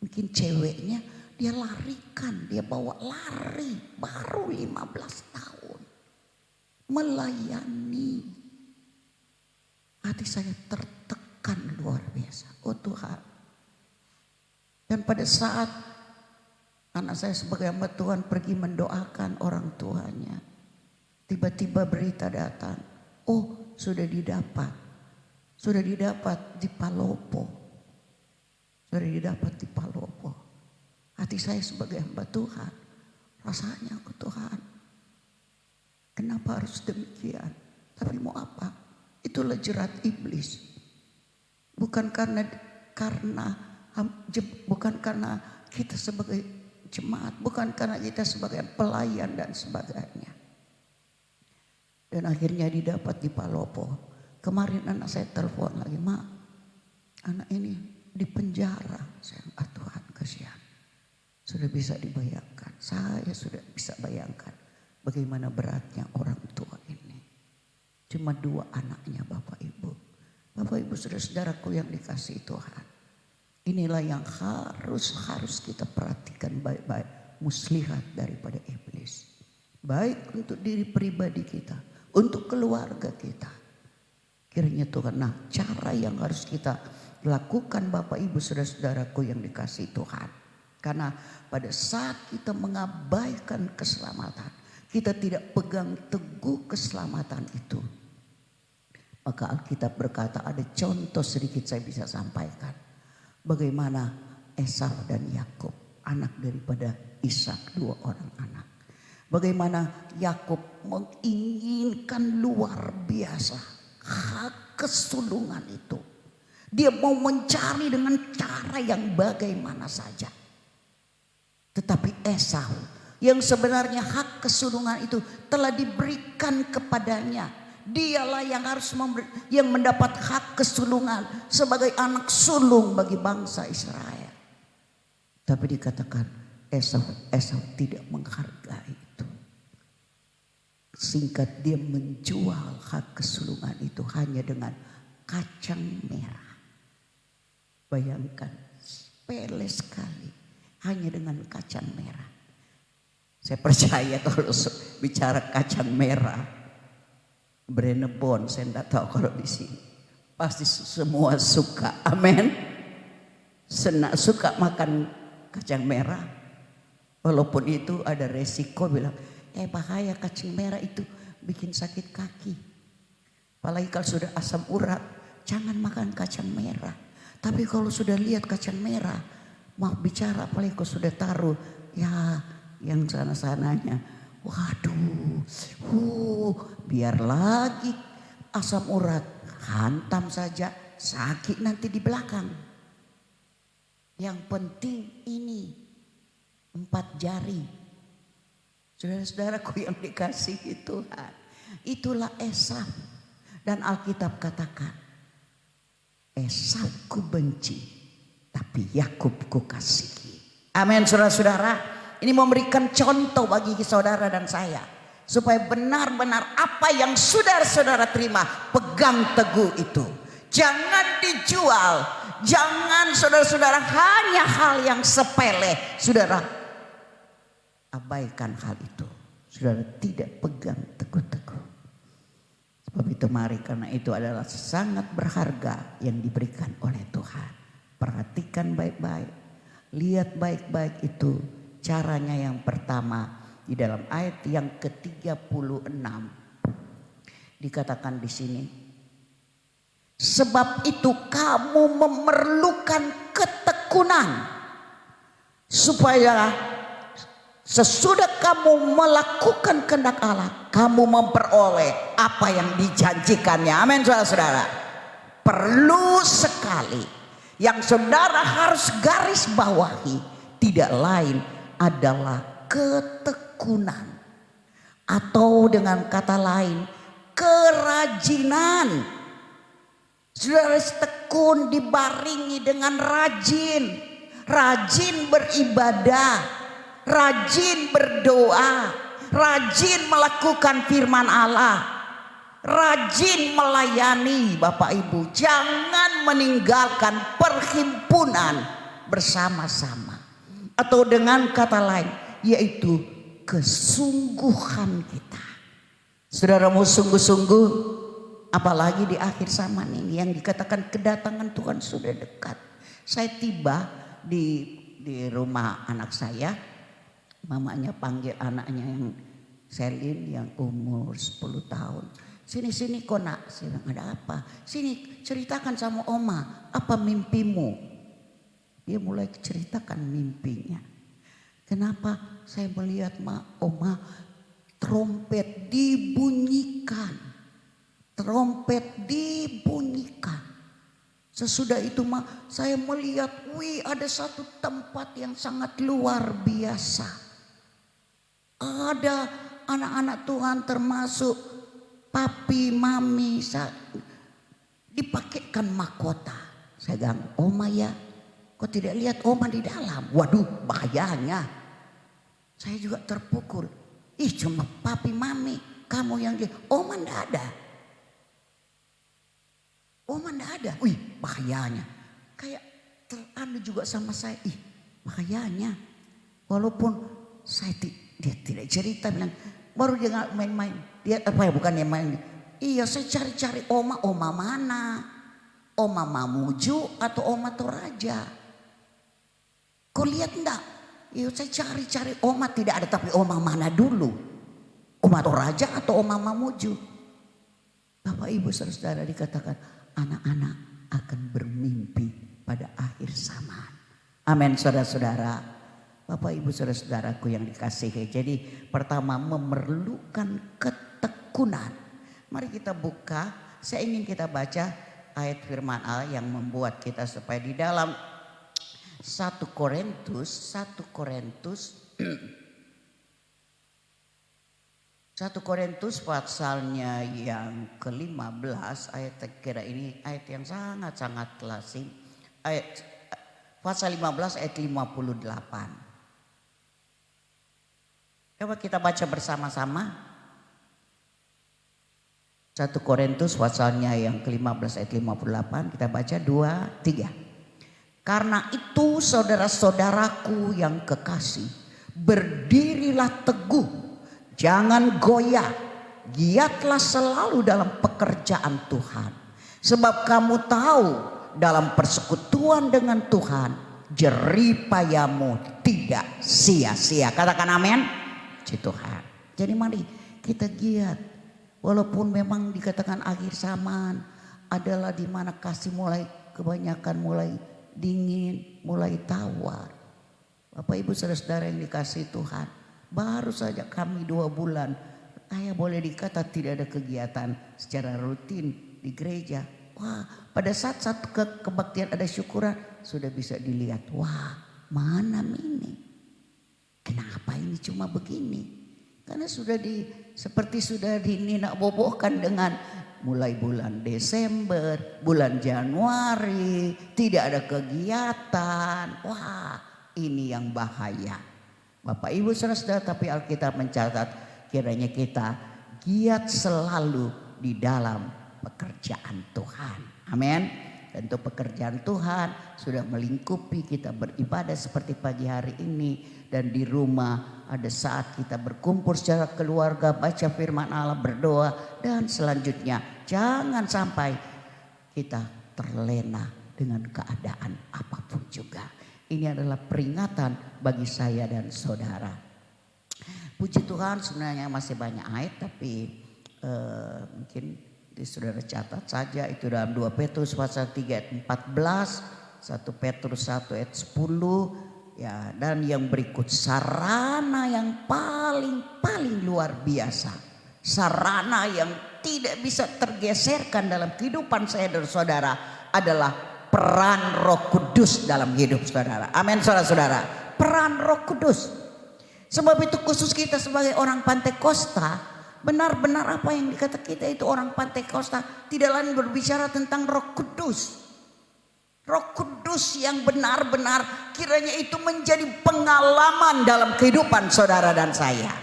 Mungkin ceweknya dia larikan, dia bawa lari. Baru 15 tahun. Melayani. Hati saya tertekan luar biasa. Oh Tuhan. Dan pada saat anak saya sebagai hamba Tuhan pergi mendoakan orang tuanya. Tiba-tiba berita datang. Oh, sudah didapat. Sudah didapat di Palopo. Sudah didapat di Palopo. Hati saya sebagai hamba Tuhan. Rasanya aku Tuhan. Kenapa harus demikian? Tapi mau apa? Itulah jerat iblis. Bukan karena kita sebagai jemaat. Bukan karena kita sebagai pelayan dan sebagainya. Dan akhirnya didapat di Palopo. Kemarin anak saya telepon lagi, "Mak, anak ini di penjara." Saya, Tuhan kasihan. Sudah bisa dibayangkan. Saya sudah bisa bayangkan bagaimana beratnya orang tua ini. Cuma 2 anaknya Bapak Ibu. Bapak Ibu saudara-saudaraku yang dikasihi Tuhan. Inilah yang harus kita perhatikan baik-baik. Muslihat daripada iblis. Baik untuk diri pribadi kita. Untuk keluarga kita. Kiranya Tuhan, cara yang harus kita lakukan Bapak Ibu saudara-saudaraku yang dikasihi Tuhan. Karena pada saat kita mengabaikan keselamatan. Kita tidak pegang teguh keselamatan itu. Maka Alkitab berkata, ada contoh sedikit saya bisa sampaikan. Bagaimana Esau dan Yakub, anak daripada Ishak, 2 orang anak. Bagaimana Yakub menginginkan luar biasa hak kesulungan itu. Dia mau mencari dengan cara yang bagaimana saja. Tetapi Esau yang sebenarnya hak kesulungan itu telah diberikan kepadanya. Dialah yang harus yang mendapat hak kesulungan sebagai anak sulung bagi bangsa Israel. Tapi dikatakan Esau tidak menghargai itu. Singkat dia menjual hak kesulungan itu hanya dengan kacang merah. Bayangkan sepele sekali hanya dengan kacang merah. Saya percaya kalau bicara kacang merah, Brenebon, saya tidak tahu kalau di sini pasti semua suka, amin. Suka makan kacang merah, walaupun itu ada resiko bilang bahaya kacang merah itu bikin sakit kaki. Apalagi kalau sudah asam urat, jangan makan kacang merah. Tapi kalau sudah lihat kacang merah, mau bicara apalagi kalau sudah taruh, ya yang sana-sananya, waduh, biar lagi asam urat, hantam saja, sakit nanti di belakang. Yang penting ini 4 jari. Saudara-saudaraku yang dikasihi Tuhan, itulah Esau. Dan Alkitab katakan, Esau ku benci, tapi Yakub ku kasihi. Amin saudara-saudara. Ini memberikan contoh bagi saudara dan saya. Supaya benar-benar apa yang saudara-saudara terima, pegang teguh itu. Jangan dijual. Jangan saudara-saudara hanya hal yang sepele. Saudara abaikan hal itu. Saudara tidak pegang teguh-teguh. Sebab itu mari, karena itu adalah sangat berharga yang diberikan oleh Tuhan. Perhatikan baik-baik. Lihat baik-baik itu caranya. Yang pertama di dalam ayat yang ke-36 dikatakan di sini. Sebab itu kamu memerlukan ketekunan supaya sesudah kamu melakukan kehendak Allah, kamu memperoleh apa yang dijanjikannya. Amin saudara-saudara. Perlu sekali yang saudara harus garis bawahi, tidak lain adalah ketekunan. Atau dengan kata lain, kerajinan. Saudara tekun dibaringi dengan rajin. Rajin beribadah, rajin berdoa, rajin melakukan firman Allah, rajin melayani Bapak Ibu. Jangan meninggalkan perhimpunan bersama-sama. Atau dengan kata lain, yaitu kesungguhan kita. Saudara mau sungguh-sungguh, apalagi di akhir zaman ini yang dikatakan kedatangan Tuhan sudah dekat. Saya tiba di rumah anak saya. Mamanya panggil anaknya yang Selin yang umur 10 tahun. Sini kok nak. Saya bilang, ada apa? Sini ceritakan sama oma. Apa mimpimu? Dia mulai ceritakan mimpinya. Kenapa saya melihat oma trompet dibunyikan. Trompet dibunyikan. Sesudah itu saya melihat, ada satu tempat yang sangat luar biasa. Ada anak-anak Tuhan termasuk papi, mami, dipakaikan mahkota. Saya bilang, oma ya, kok tidak lihat oma di dalam? Waduh, bahayanya. Saya juga terpukul. Cuma papi, mami, kamu yang lihat. Oma enggak ada. Oma enggak ada. Bahayanya. Kayak teranu juga sama saya. Bahayanya. Walaupun saya dia tidak cerita, bilang baru dia nggak main-main. Dia bukan yang main. Iya, saya cari-cari oma mana? Oma Mamuju atau oma Toraja? Kau lihat enggak? Iya, saya cari-cari oma tidak ada, tapi oma mana dulu? Oma Toraja atau oma Mamuju? Bapak Ibu saudara dikatakan anak-anak akan bermimpi pada akhir zaman. Amin saudara-saudara. Bapak Ibu saudara-saudaraku yang dikasihi. Jadi pertama memerlukan ketekunan. Mari kita buka. Saya ingin kita baca ayat firman Allah yang membuat kita supaya di dalam 1 Korintus 1 Korintus pasalnya yang ke-15 ayat kira ini ayat yang sangat-sangat klasik. Ayat pasal 15 ayat 58. Coba kita baca bersama-sama. 1 Korintus pasalnya yang ke-15 ayat 58. Kita baca 2, 3. Karena itu saudara-saudaraku yang kekasih, berdirilah teguh, jangan goyah, giatlah selalu dalam pekerjaan Tuhan. Sebab kamu tahu dalam persekutuan dengan Tuhan, jerih payamu tidak sia-sia. Katakan amin. Puji Tuhan. Jadi mari kita giat. Walaupun memang dikatakan akhir zaman adalah di mana kasih mulai kebanyakan mulai dingin, mulai tawar. Bapak Ibu saudara-saudara yang dikasihi Tuhan, baru saja kami 2 bulan, saya boleh dikata tidak ada kegiatan secara rutin di gereja. Wah, pada saat satu kebaktian ada syukuran sudah bisa dilihat. Wah, mana ini? Kenapa ini cuma begini? Karena seperti sudah dininak bobohkan dengan mulai bulan Desember, bulan Januari, tidak ada kegiatan. Wah, ini yang bahaya. Bapak Ibu saudara-saudara, tapi Alkitab mencatat kiranya kita giat selalu di dalam pekerjaan Tuhan. Amin. Tentu pekerjaan Tuhan sudah melingkupi kita beribadah seperti pagi hari ini. Dan di rumah ada saat kita berkumpul secara keluarga, baca firman Allah, berdoa. Dan selanjutnya jangan sampai kita terlena dengan keadaan apapun juga. Ini adalah peringatan bagi saya dan saudara. Puji Tuhan, sebenarnya masih banyak ayat, tapi mungkin saudara catat saja itu dalam 2 Petrus pasal 3 ayat 14, 1 Petrus 1 ayat 10. Ya, dan yang berikut sarana yang paling luar biasa. Sarana yang tidak bisa tergeserkan dalam kehidupan saya dan saudara adalah peran Roh Kudus dalam hidup saudara. Amin saudara-saudara. Peran Roh Kudus. Sebab itu khusus kita sebagai orang Pantekosta, benar-benar apa yang dikata kita itu orang Pantekosta tidak lain berbicara tentang Roh Kudus. Roh Kudus yang benar-benar kiranya itu menjadi pengalaman dalam kehidupan saudara dan saya.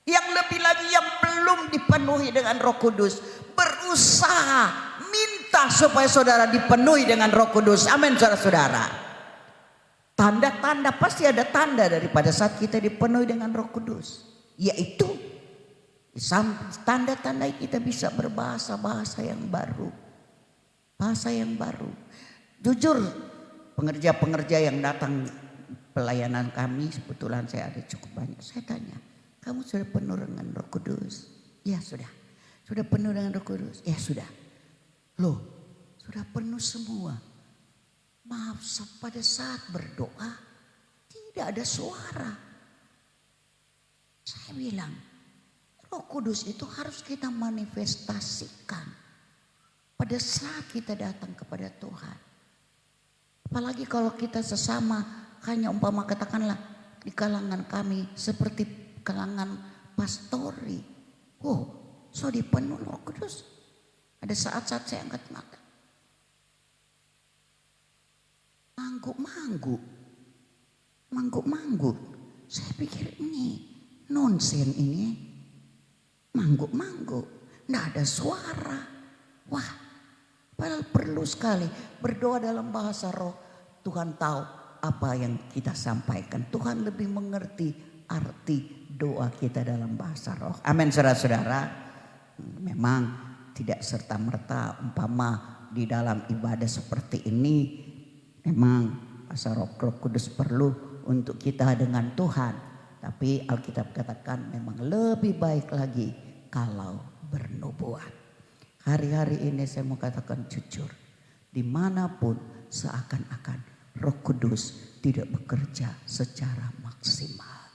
Yang lebih lagi yang belum dipenuhi dengan Roh Kudus, berusaha minta supaya saudara dipenuhi dengan Roh Kudus. Amin saudara-saudara. Tanda-tanda, pasti ada tanda daripada saat kita dipenuhi dengan Roh Kudus. Yaitu tanda-tanda kita bisa berbahasa-bahasa yang baru. Bahasa yang baru. Jujur, pengerja-pengerja yang datang pelayanan kami, kebetulan saya ada cukup banyak. Saya tanya, kamu sudah penuh dengan Roh Kudus? Ya sudah. Sudah penuh dengan Roh Kudus? Ya sudah. Loh, sudah penuh semua. Maaf, pada saat berdoa tidak ada suara. Saya bilang, Roh Kudus itu harus kita manifestasikan pada saat kita datang kepada Tuhan. Apalagi kalau kita sesama, hanya umpama katakanlah di kalangan kami seperti kalangan pastori. Oh, so dipenuh Roh Kudus. Ada saat-saat saya angkat mata. Mangguk. Saya pikir ini nonsen ini. Mangguk. Nggak ada suara. Wah, padahal perlu sekali berdoa dalam bahasa roh. Tuhan tahu apa yang kita sampaikan. Tuhan lebih mengerti arti doa kita dalam bahasa roh. Amin saudara-saudara. Memang tidak serta-merta umpama di dalam ibadah seperti ini. Memang bahasa roh kudus perlu untuk kita dengan Tuhan. Tapi Alkitab katakan memang lebih baik lagi kalau bernubuat. Hari-hari ini saya mau katakan jujur. Dimanapun seakan-akan Roh Kudus tidak bekerja secara maksimal.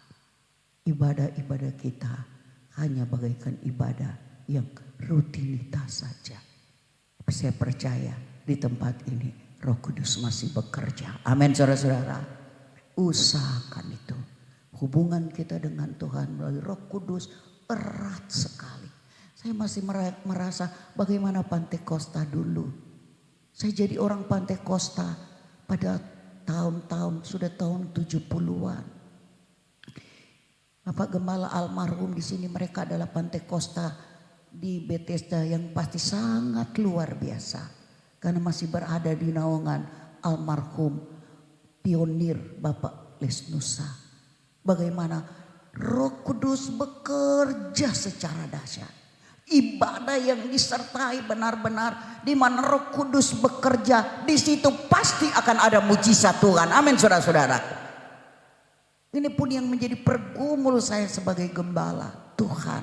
Ibadah-ibadah kita hanya bagaikan ibadah yang rutinitas saja. Tapi saya percaya di tempat ini Roh Kudus masih bekerja. Amin saudara-saudara. Usahakan itu. Hubungan kita dengan Tuhan melalui Roh Kudus erat sekali. Saya masih merasa bagaimana Pantekosta dulu. Saya jadi orang Pantekosta pada tahun-tahun, sudah tahun 70-an. Bapak Gembala almarhum di sini, mereka adalah Pantekosta di Bethesda yang pasti sangat luar biasa. Karena masih berada di naungan almarhum pionir Bapak Lesnusa. Bagaimana Roh Kudus bekerja secara dahsyat. Ibadah yang disertai benar-benar di mana Roh Kudus bekerja, di situ pasti akan ada mujizat Tuhan. Amin saudara-saudara. Ini pun yang menjadi pergumul saya sebagai gembala. Tuhan,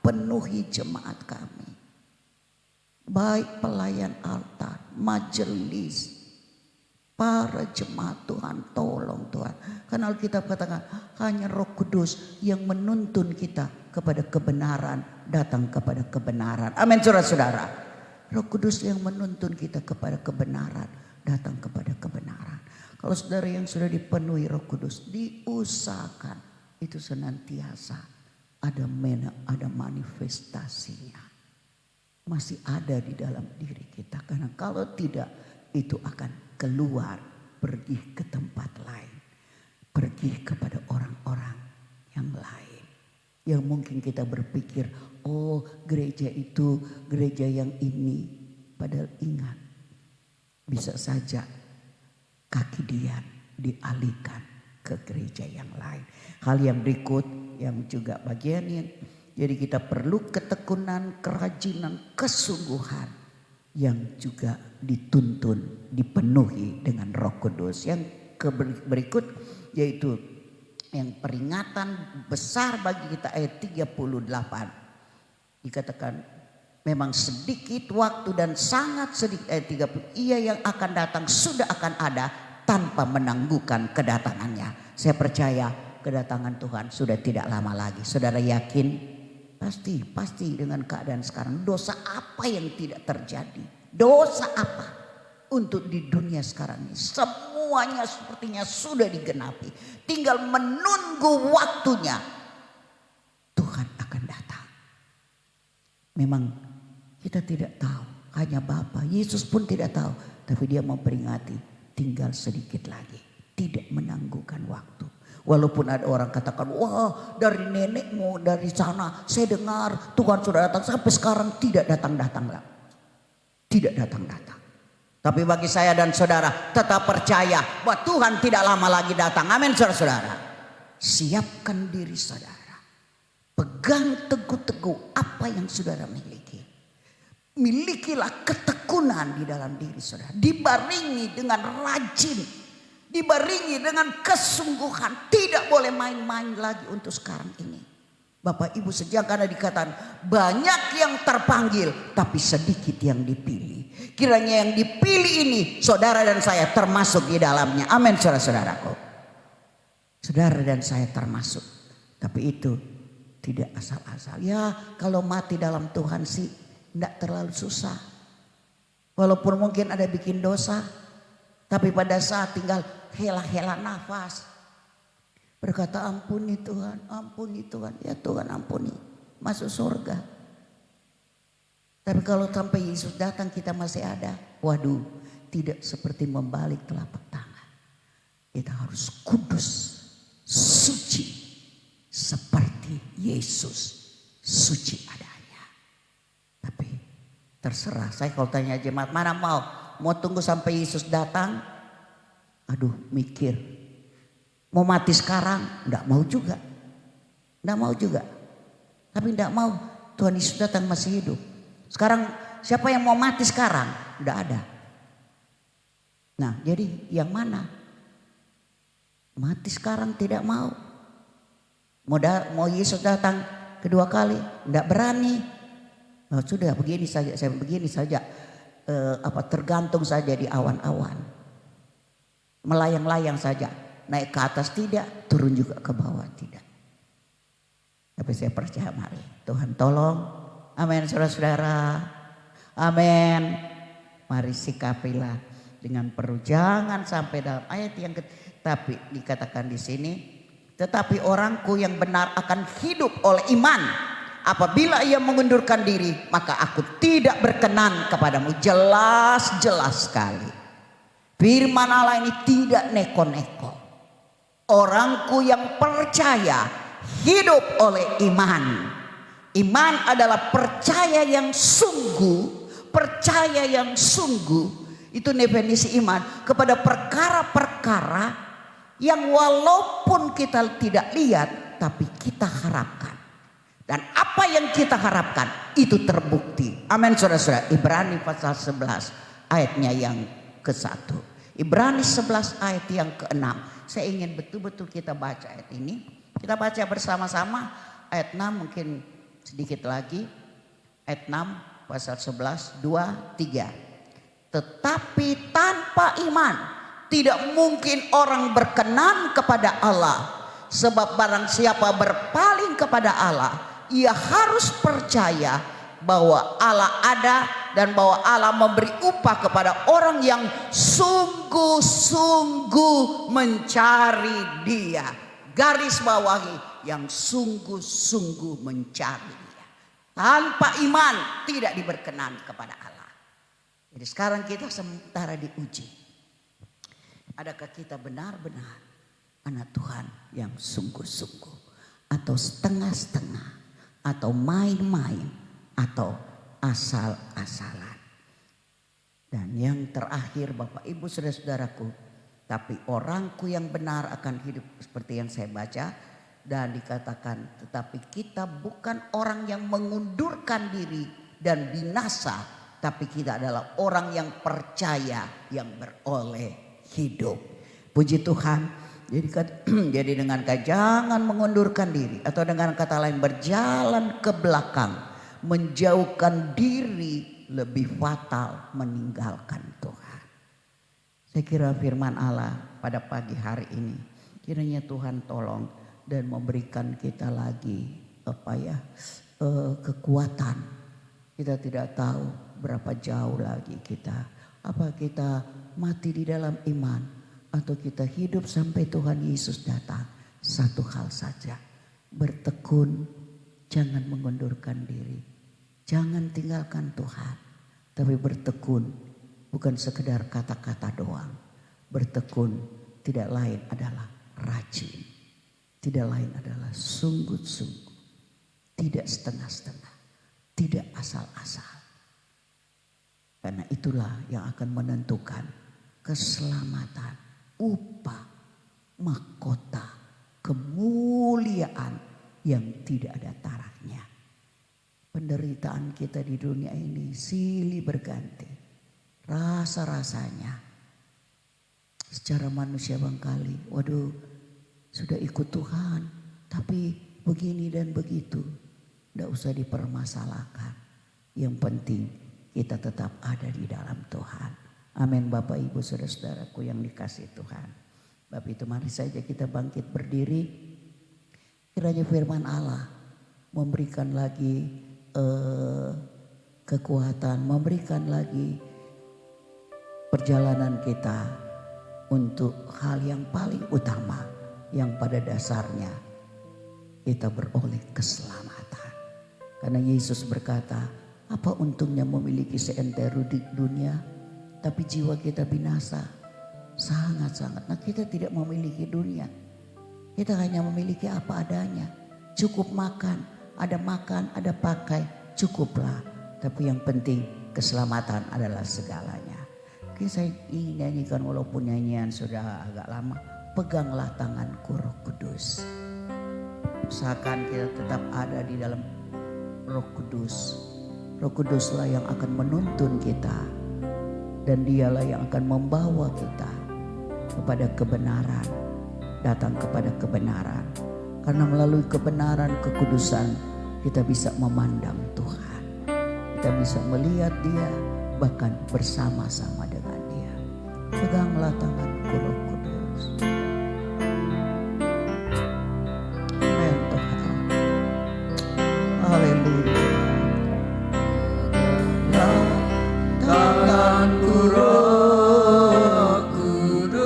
penuhi jemaat kami. Baik pelayan altar, majelis, para jemaat Tuhan, tolong Tuhan. Karena Alkitab katakan hanya Roh Kudus yang menuntun kita kepada kebenaran, datang kepada kebenaran. Amin saudara-saudara. Roh Kudus yang menuntun kita kepada kebenaran, datang kepada kebenaran. Kalau saudara yang sudah dipenuhi Roh Kudus, diusahakan itu senantiasa ada manifestasinya. Masih ada di dalam diri kita. Karena kalau tidak, itu akan keluar, pergi ke tempat lain, pergi kepada orang-orang yang lain, yang mungkin kita berpikir, oh gereja itu gereja yang ini, padahal ingat, bisa saja kaki dia dialihkan ke gereja yang lain. Hal yang berikut yang juga bagian ini, jadi kita perlu ketekunan, kerajinan, kesungguhan yang juga dituntun, dipenuhi dengan Roh Kudus. Yang berikut yaitu yang peringatan besar bagi kita ayat 38. Dikatakan memang sedikit waktu dan sangat sedikit ayat 30. Ia yang akan datang sudah akan ada tanpa menangguhkan kedatangannya. Saya percaya kedatangan Tuhan sudah tidak lama lagi. Saudara yakin? Pasti dengan keadaan sekarang. Dosa apa yang tidak terjadi? Dosa apa untuk di dunia sekarang ini? Semuanya sepertinya sudah digenapi. Tinggal menunggu waktunya. Tuhan akan datang. Memang kita tidak tahu. Hanya Bapa. Yesus pun tidak tahu. Tapi dia memperingati. Tinggal sedikit lagi. Tidak menangguhkan waktu. Walaupun ada orang katakan, wah dari nenekmu dari sana saya dengar Tuhan sudah datang. Sampai sekarang tidak datang-datang. Tidak datang-datang. Tapi bagi saya dan saudara tetap percaya bahwa Tuhan tidak lama lagi datang. Amin saudara-saudara. Siapkan diri saudara. Pegang teguh-teguh apa yang saudara miliki. Milikilah ketekunan di dalam diri saudara. Dibaringi dengan rajin. Dibaringi dengan kesungguhan. Tidak boleh main-main lagi untuk sekarang ini. Bapak Ibu sejak karena dikatakan banyak yang terpanggil tapi sedikit yang dipilih. Kiranya yang dipilih ini saudara dan saya termasuk di dalamnya. Amin saudara-saudaraku. Saudara dan saya termasuk. Tapi itu tidak asal-asal. Ya kalau mati dalam Tuhan sih tidak terlalu susah. Walaupun mungkin ada bikin dosa. Tapi pada saat tinggal hela-hela nafas. Berkata ampuni Tuhan, ampuni Tuhan. Ya Tuhan ampuni. Masuk surga. Tapi kalau sampai Yesus datang kita masih ada. Waduh, tidak seperti membalik telapak tangan. Kita harus kudus, suci. Seperti Yesus suci adanya. Tapi terserah. Saya kalau tanya jemaat mana mau tunggu sampai Yesus datang? Aduh mikir. Mau mati sekarang? Enggak mau juga. Enggak mau juga. Tapi enggak mau. Tuhan Yesus datang masih hidup. Sekarang siapa yang mau mati sekarang? Enggak ada. Nah jadi yang mana? Mati sekarang tidak mau. Mau Yesus datang kedua kali? Enggak berani. Oh, sudah begini saja. Saya begini saja. Tergantung saja di awan-awan. Melayang-layang saja. Naik ke atas tidak, turun juga ke bawah tidak. Tapi saya percaya mari Tuhan tolong. Amin saudara-saudara. Amin. Mari sikapilah dengan penuh. Jangan sampai dalam ayat yang tapi dikatakan di sini. Tetapi orangku yang benar akan hidup oleh iman. Apabila ia mengundurkan diri, maka aku tidak berkenan kepadamu. Jelas-jelas sekali. Firman Allah ini tidak neko-neko. Orangku yang percaya hidup oleh iman. Iman adalah percaya yang sungguh. Percaya yang sungguh. Itu definisi iman. Kepada perkara-perkara yang walaupun kita tidak lihat, tapi kita harapkan. Dan apa yang kita harapkan itu terbukti. Amin saudara-saudara. Ibrani pasal 11 ayatnya yang ke-1. Ibrani 11 ayat yang ke-6. saya ingin betul-betul kita baca ayat ini. Kita baca bersama-sama ayat 6 mungkin sedikit lagi. Ayat 6 pasal 11, 2, 3. Tetapi tanpa iman tidak mungkin orang berkenan kepada Allah. Sebab barang siapa berpaling kepada Allah, ia harus percaya bahwa Allah ada dan bahwa Allah memberi upah kepada orang yang sungguh-sungguh mencari Dia. Garis bawahi, yang sungguh-sungguh mencari Dia. Tanpa iman tidak diberkenan kepada Allah. Jadi sekarang kita sementara diuji. Adakah kita benar-benar anak Tuhan yang sungguh-sungguh, atau setengah-setengah, atau main-main, atau asal-asalan? Dan yang terakhir Bapak Ibu Saudara-saudaraku, tapi orangku yang benar akan hidup seperti yang saya baca. Dan dikatakan tetapi kita bukan orang yang mengundurkan diri dan binasa, tapi kita adalah orang yang percaya yang beroleh hidup. Puji Tuhan. Jadi dengan kata jangan mengundurkan diri, atau dengan kata lain berjalan ke belakang, menjauhkan diri lebih fatal meninggalkan Tuhan. Saya kira firman Allah pada pagi hari ini kiranya Tuhan tolong dan memberikan kita lagi kekuatan. Kita tidak tahu berapa jauh lagi kita, apa kita mati di dalam iman atau kita hidup sampai Tuhan Yesus datang. Satu hal saja, bertekun, jangan mengundurkan diri, jangan tinggalkan Tuhan, tapi bertekun bukan sekedar kata-kata doang. Bertekun tidak lain adalah rajin, tidak lain adalah sungguh-sungguh, tidak setengah-setengah, tidak asal-asal. Karena itulah yang akan menentukan keselamatan, upah, mahkota, kemuliaan yang tidak ada tarafnya. Penderitaan kita di dunia ini silih berganti. Rasa-rasanya secara manusia bangkali, waduh sudah ikut Tuhan tapi begini dan begitu. Tidak usah dipermasalahkan. Yang penting kita tetap ada di dalam Tuhan. Amin Bapak Ibu Saudara-saudaraku yang dikasihi Tuhan. Bapak itu mari saja kita bangkit berdiri. Kiranya firman Allah memberikan lagi kekuatan, memberikan lagi perjalanan kita untuk hal yang paling utama, yang pada dasarnya kita beroleh keselamatan. Karena Yesus berkata, apa untungnya memiliki seantero di dunia tapi jiwa kita binasa? Sangat-sangat. Nah, kita tidak memiliki dunia. Kita hanya memiliki apa adanya. Cukup makan, ada pakai, cukuplah. Tapi yang penting keselamatan adalah segalanya. Oke, saya ingin nyanyikan walaupun nyanyian sudah agak lama. Peganglah tanganku Roh Kudus. Usahakan kita tetap ada di dalam Roh Kudus. Roh Kuduslah yang akan menuntun kita. Dan dialah yang akan membawa kita kepada kebenaran. Datang kepada kebenaran. Karena melalui kebenaran, kekudusan, kita bisa memandang Tuhan. Kita bisa melihat Dia, bahkan bersama-sama dengan Dia. Peganglah tanganku Roh Kudus. Amin Tuhan. Haleluya. Tanganku Roh Kudus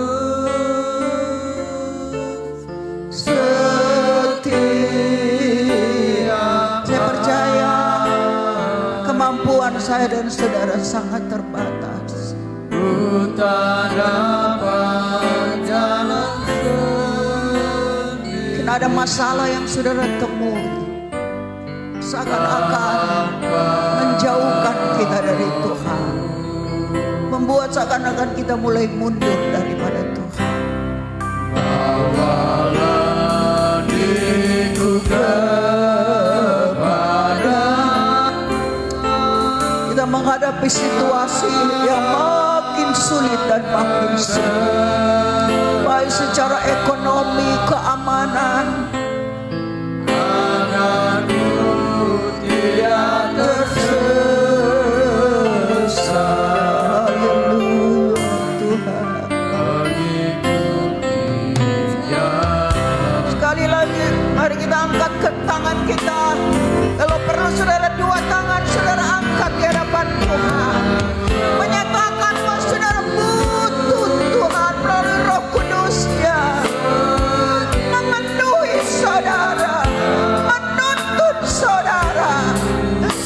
setia. Saya percaya kemampuan saya dan saudara sangat terbatas. Ku tak dapat jalan sendiri. Ada masalah yang saudara temui, seakan-akan menjauhkan kita dari Tuhan, membuat seakan-akan kita mulai mundur daripada Tuhan. Bawalah diriku kepada. Kita menghadapi situasi yang makin sulit dan makin sulit. baik secara ekonomi, keamanan. agar ku tidak tersesat. Haleluya Tuhan. Mengikuti jalan Sekali lagi, mari kita angkat ke tangan kita. Kalau perlu saudara dua tangan, saudara angkat di hadapan Tuhan. Menyatakan bahwa saudara butuh Tuhan melalui Roh Kudus-Nya. Memenuhi saudara, menuntun saudara.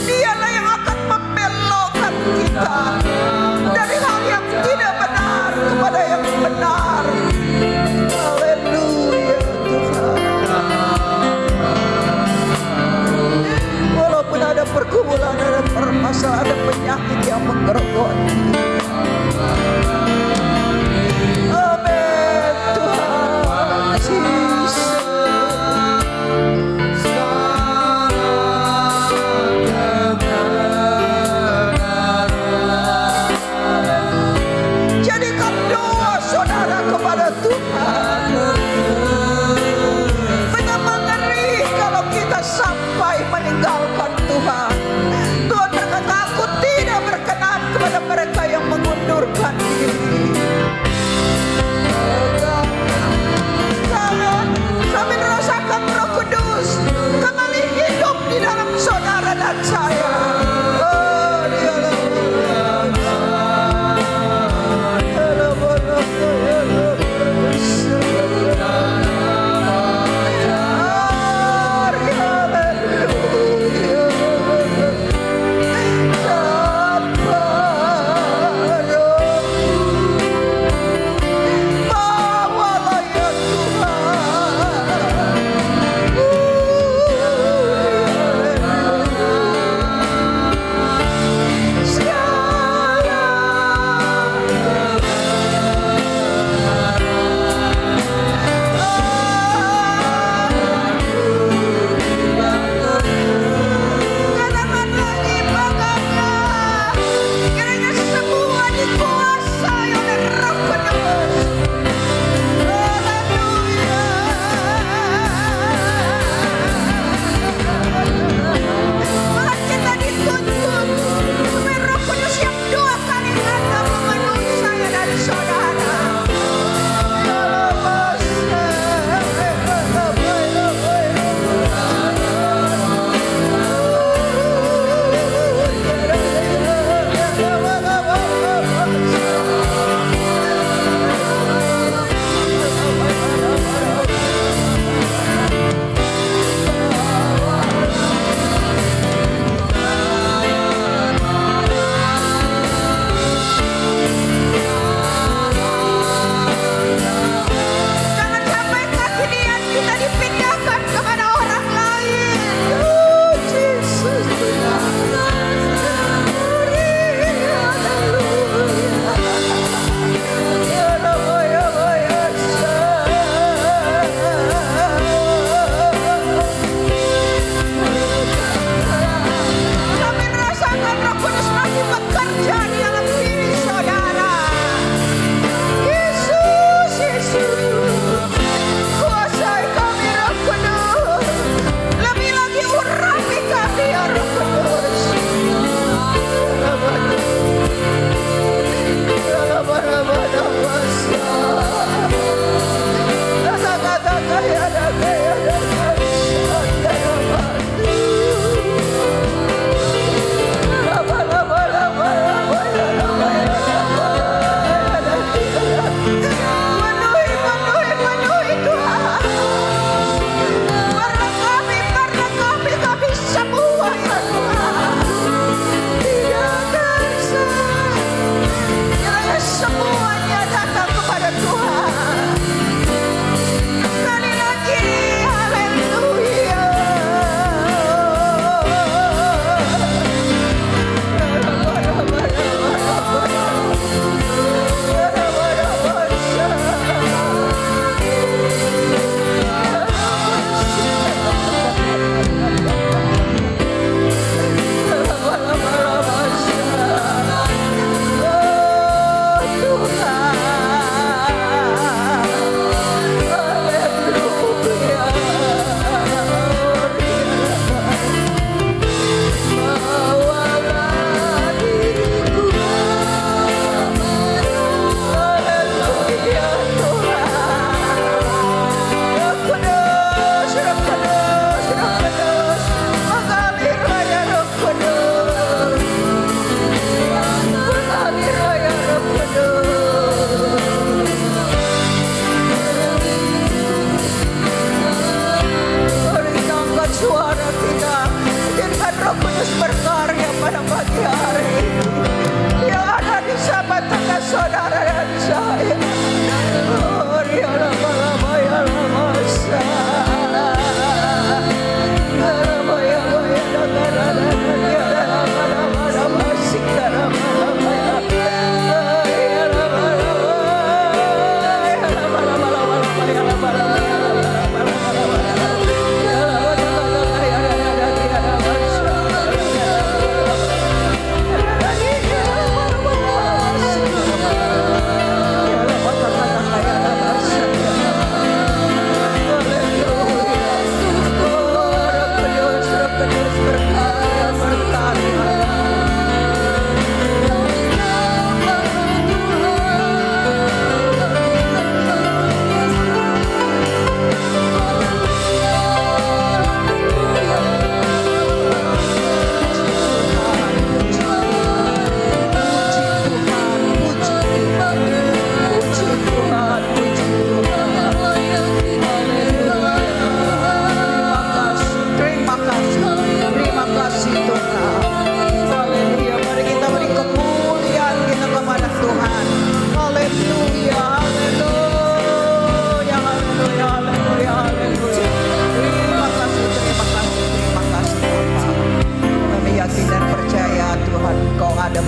Dialah yang akan membelokkan kita dari hal yang tidak benar kepada yang benar. Haleluya Tuhan. Walaupun ada pergumulan, ada permasalahan, ada penyakit yang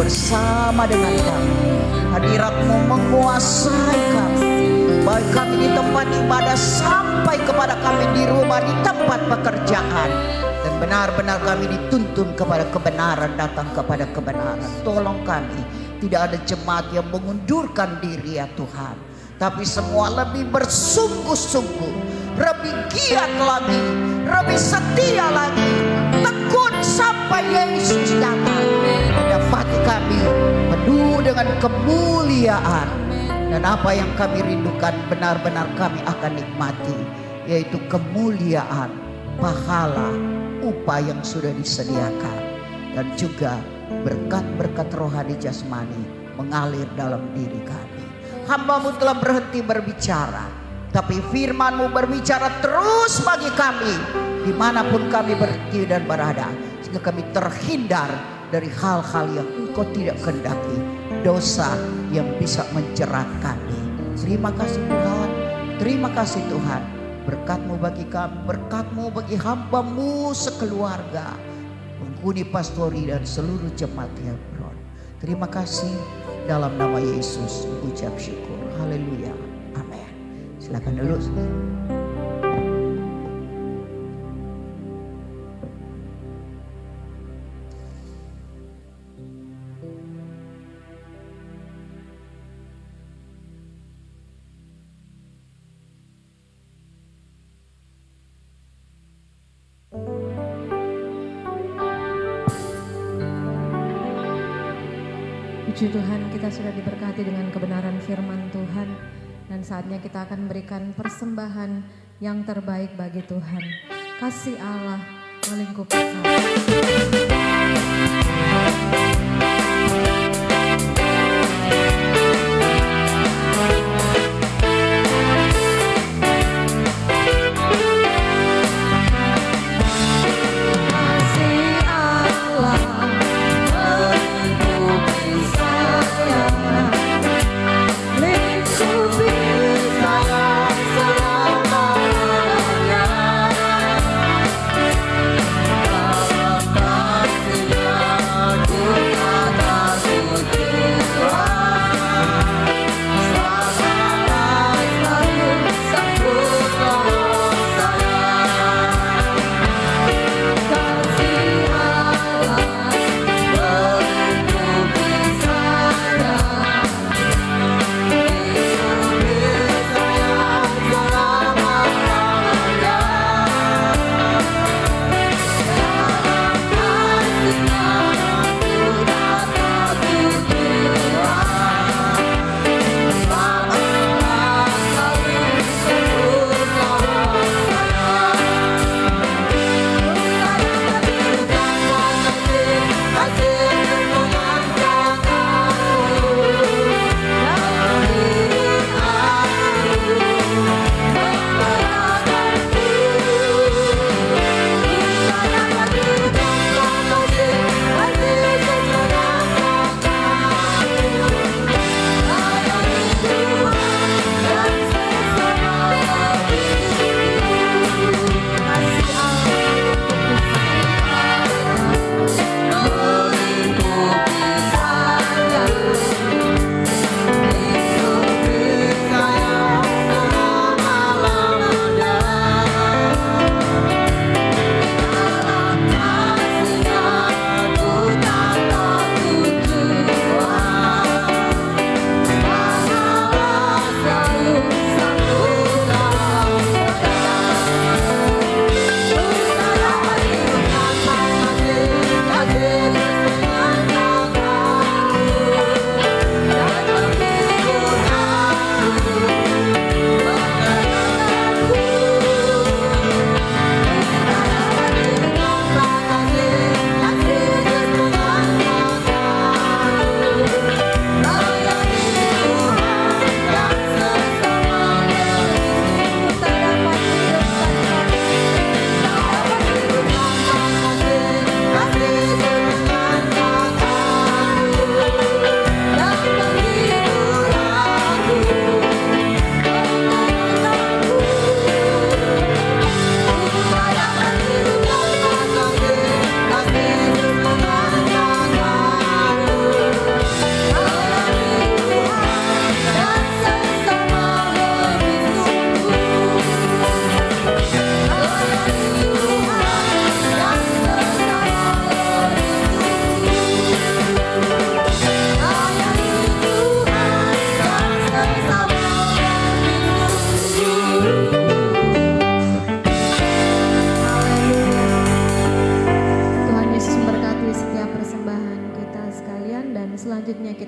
bersama dengan kami. Hadirat-Mu menguasai kami, baik kami di tempat ibadah sampai kepada kami di rumah, di tempat pekerjaan. Dan benar-benar kami dituntun kepada kebenaran, datang kepada kebenaran. Tolong kami, tidak ada jemaat yang mengundurkan diri ya Tuhan, tapi semua lebih bersungguh-sungguh, lebih giat lagi, lebih setia lagi, tekun sampai Yesus datang. Dapati kami penuh dengan kemuliaan, dan apa yang kami rindukan benar-benar kami akan nikmati, yaitu kemuliaan, pahala, upah yang sudah disediakan, dan juga berkat-berkat rohani jasmani mengalir dalam diri kami. Hamba-Mu telah berhenti berbicara, tapi firman-Mu berbicara terus bagi kami dimanapun kami berdiri dan berada, sehingga kami terhindar dari hal-hal yang Engkau tidak kehendaki, dosa yang bisa menjerat kami. Terima kasih Tuhan, terima kasih Tuhan. Berkat-Mu bagi kami, berkat-Mu bagi hamba-Mu sekeluarga, penghuni pastori dan seluruh jemaat Hebron. Terima kasih, dalam nama Yesus ucap syukur. Haleluya, amin. Silakan dulu. Puji Tuhan, kita sudah diberkati dengan kebenaran firman Tuhan, dan saatnya kita akan memberikan persembahan yang terbaik bagi Tuhan. Kasih Allah melingkupi kita. Kasih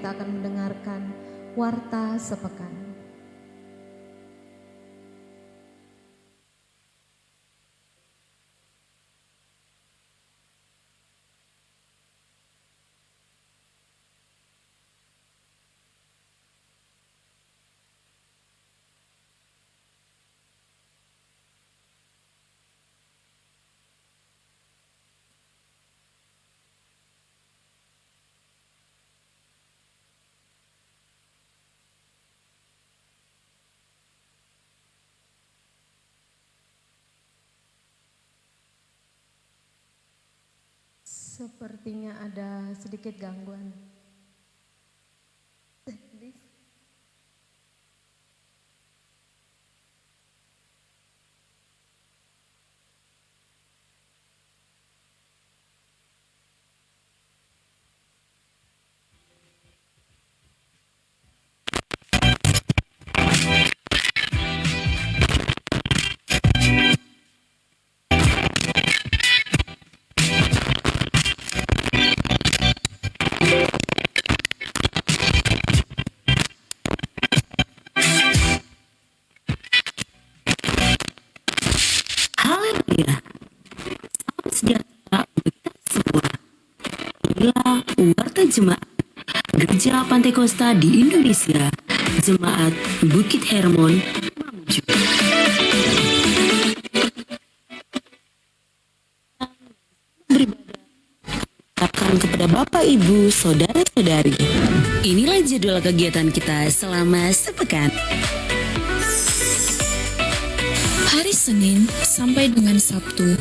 kita akan mendengarkan Warta Sepekan. Sepertinya ada sedikit gangguan. Haleluya. Salam sejahtera untuk kita semua. Inilah Warta Jemaat Gereja Pantekosta di Indonesia, Jemaat Bukit Hermon, Mamuju. Beribadah ucapkan kepada Bapak, Ibu, Saudara-saudari. Inilah jadwal kegiatan kita selama sepekan. Hari Senin sampai dengan Sabtu,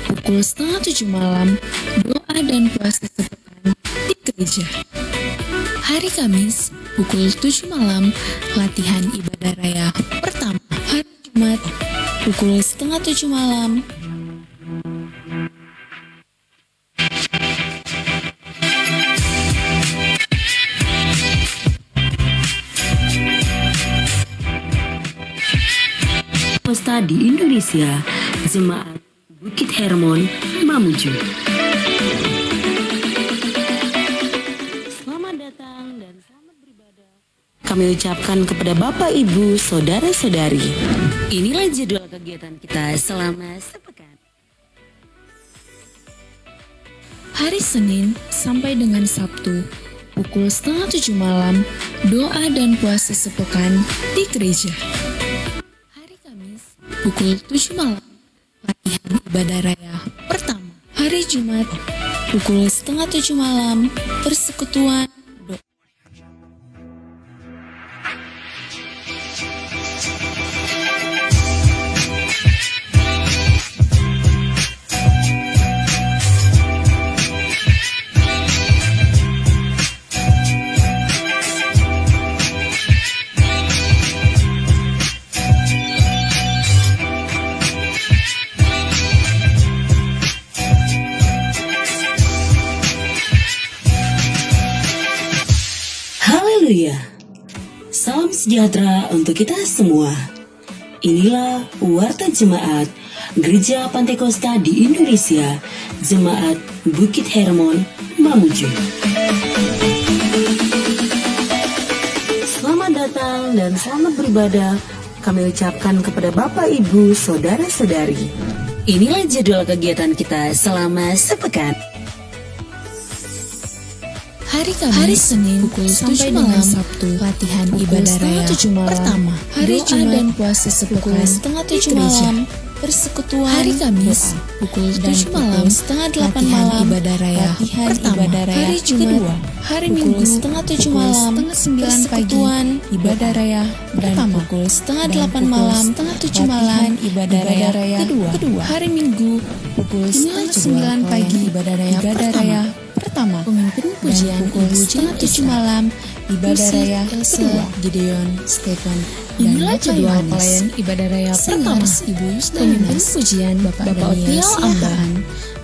pukul 6:30 malam, doa dan puasa sepekan di gereja. Hari Kamis, pukul 7 malam, latihan ibadah raya pertama. Hari Jumat, pukul 6:30 malam, Pantekosta di Indonesia, Jemaat Bukit Hermon, Mamuju. Selamat datang dan selamat beribadah kami ucapkan kepada Bapak, Ibu, Saudara-saudari. Inilah jadwal kegiatan kita selama sepekan. hari Senin sampai dengan Sabtu, pukul 6:30 malam, doa dan puasa sepekan di gereja. Pukul 7 malam, latihan ibadah raya pertama. Hari Jumat, pukul 6:30 malam, persekutuan doa. Haleluya. Salam sejahtera untuk kita semua. Inilah Warta Jemaat Gereja Pantekosta di Indonesia, Jemaat Bukit Hermon, Mamuju. Selamat datang dan selamat beribadah kami ucapkan kepada Bapak, Ibu, Saudara-saudari. Inilah jadwal kegiatan kita selama sepekan. Hari Kamis, hari Senin, pukul sampai dengan Sabtu, latihan ibadah raya pertama. Hari Jumat dan puasa sepekan 6:30 malam, persekutuan. Hari Kamis, pukul 7 malam, 7:30 malam, ibadah raya pertama. Hari Jumat, hari Minggu, 7:30 malam, 9 pagi, ibadah raya pertama. Pukul 7:30 malam, 7 malam, ibadah raya kedua. Hari Minggu, pukul 9 pagi, ibadah raya pertama. Pemimpin pujian pukul 7:30 malam, ibadah raya kedua. Gideon, Stephen, inilah jadwal pelayan ibadah raya pertama. Ibu pemimpin pujian Bapak Daniel Ambahan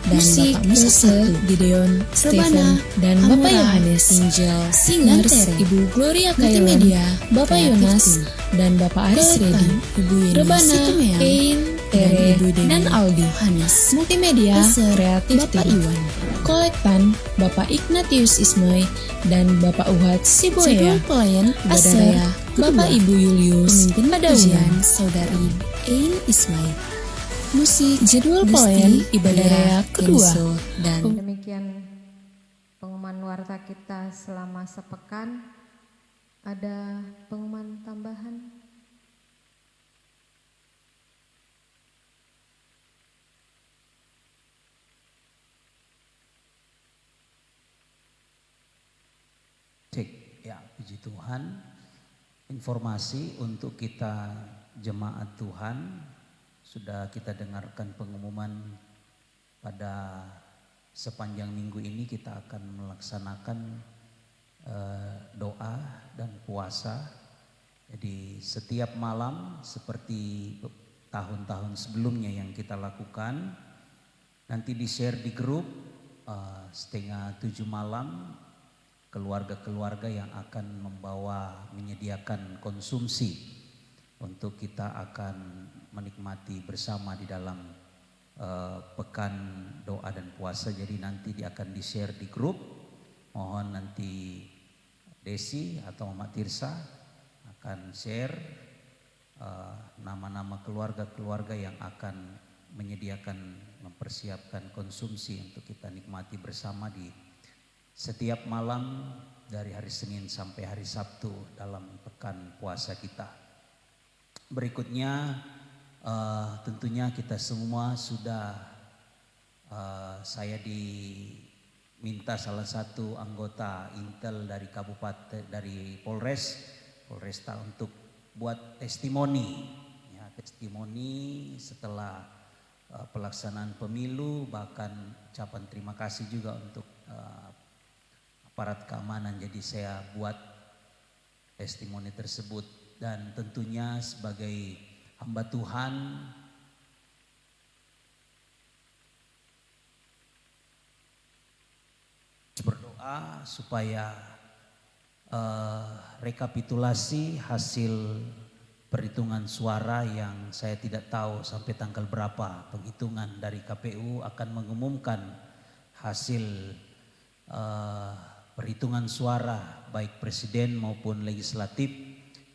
dan Bapak Musa Gideon, Stephen, dan Bapak Yohanes, Angel, Singers, Ibu Gloria Multimedia, Bapak Yonas, dan Bapak Aris Redi, Ibu Yeni, Rebana, Ein, Tere, dan Aldi, Hanis, Multimedia, Kreatif, Bapak Iwan, Kolektan Bapak Ignatius Ismay dan Bapak Uhad Siboya. Jadwal pelayan ibadah raya Bapak Ibu Julius Padauan, Saudari Ein Ismay. Musik jadwal pelayan ibadah raya kedua dan Demikian pengumuman warta kita selama sepekan. Ada pengumuman tambahan? Cek, ya puji Tuhan. Informasi untuk kita jemaat Tuhan, sudah kita dengarkan pengumuman pada sepanjang minggu ini kita akan melaksanakan doa dan puasa. Jadi setiap malam seperti tahun-tahun sebelumnya yang kita lakukan, nanti di-share di grup 6:30 malam, keluarga-keluarga yang akan menyediakan konsumsi untuk kita akan menikmati bersama di dalam pekan doa dan puasa. Jadi nanti akan di-share di grup. Mohon nanti Desi atau Mama Tirsa akan share nama-nama keluarga-keluarga yang akan mempersiapkan konsumsi untuk kita nikmati bersama di setiap malam dari hari Senin sampai hari Sabtu dalam pekan puasa kita. Berikutnya tentunya kita semua sudah saya diminta salah satu anggota Intel dari kabupaten, dari Polresta untuk buat testimoni, ya, testimoni setelah pelaksanaan pemilu, bahkan ucapan terima kasih juga untuk aparat keamanan. Jadi saya buat testimoni tersebut, dan tentunya sebagai hamba Tuhan berdoa supaya rekapitulasi hasil perhitungan suara yang saya tidak tahu sampai tanggal berapa penghitungan dari KPU akan mengumumkan hasil perhitungan suara baik presiden maupun legislatif,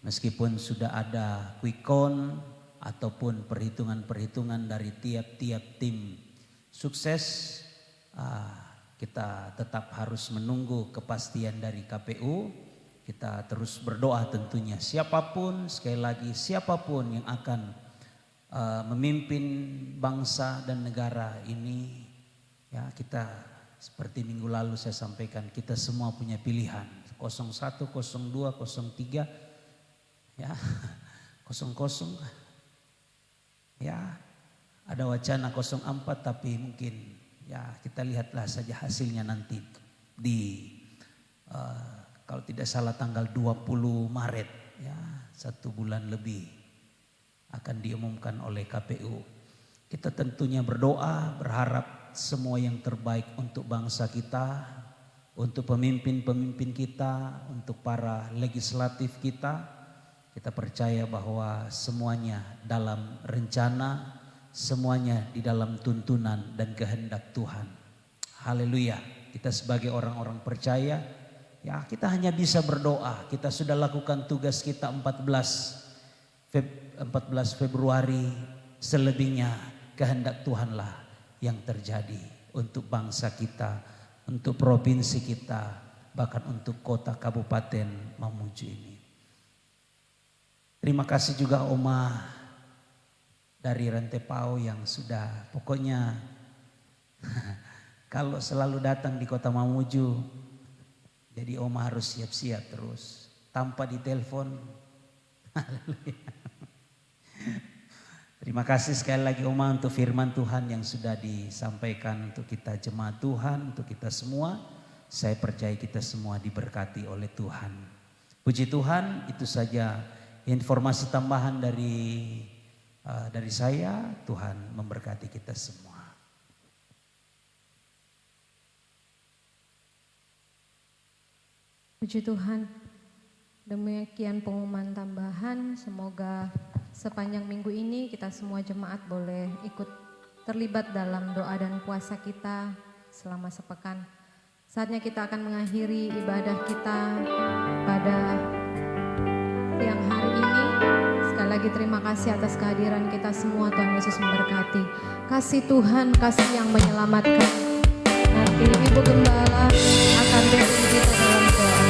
meskipun sudah ada quick count ataupun perhitungan-perhitungan dari tiap-tiap tim sukses, kita tetap harus menunggu kepastian dari KPU. Kita terus berdoa tentunya, siapapun, sekali lagi siapapun yang akan memimpin bangsa dan negara ini, ya, kita seperti minggu lalu saya sampaikan, kita semua punya pilihan 01, 02, 03, ya 00, ya ada wacana 04, tapi mungkin ya kita lihatlah saja hasilnya nanti di kalau tidak salah tanggal 20 Maret, ya 1 bulan lebih akan diumumkan oleh KPU. Kita tentunya berdoa, berharap semua yang terbaik untuk bangsa kita, untuk pemimpin-pemimpin kita, untuk para legislatif kita. Kita percaya bahwa semuanya dalam rencana, semuanya di dalam tuntunan dan kehendak Tuhan. Haleluya. Kita sebagai orang-orang percaya, ya kita hanya bisa berdoa. Kita sudah lakukan tugas kita 14 Februari, selebihnya kehendak Tuhanlah yang terjadi untuk bangsa kita, untuk provinsi kita, bahkan untuk kota kabupaten Mamuju ini. Terima kasih juga Oma dari Rantepao yang sudah, pokoknya kalau selalu datang di kota Mamuju, jadi Oma harus siap-siap terus tanpa ditelepon. Terima kasih sekali lagi Oma untuk firman Tuhan yang sudah disampaikan untuk kita jemaat Tuhan, untuk kita semua. Saya percaya kita semua diberkati oleh Tuhan. Puji Tuhan, itu saja informasi tambahan dari saya. Tuhan memberkati kita semua. Puji Tuhan, demikian pengumuman tambahan. Semoga sepanjang minggu ini kita semua jemaat boleh ikut terlibat dalam doa dan puasa kita. selama sepekan. Saatnya kita akan mengakhiri ibadah kita pada siang hari ini. Sekali lagi terima kasih atas kehadiran kita semua. Tuhan Yesus memberkati. Kasih Tuhan, kasih yang menyelamatkan. Nanti Ibu Gembala akan pimpin kita dalam doa.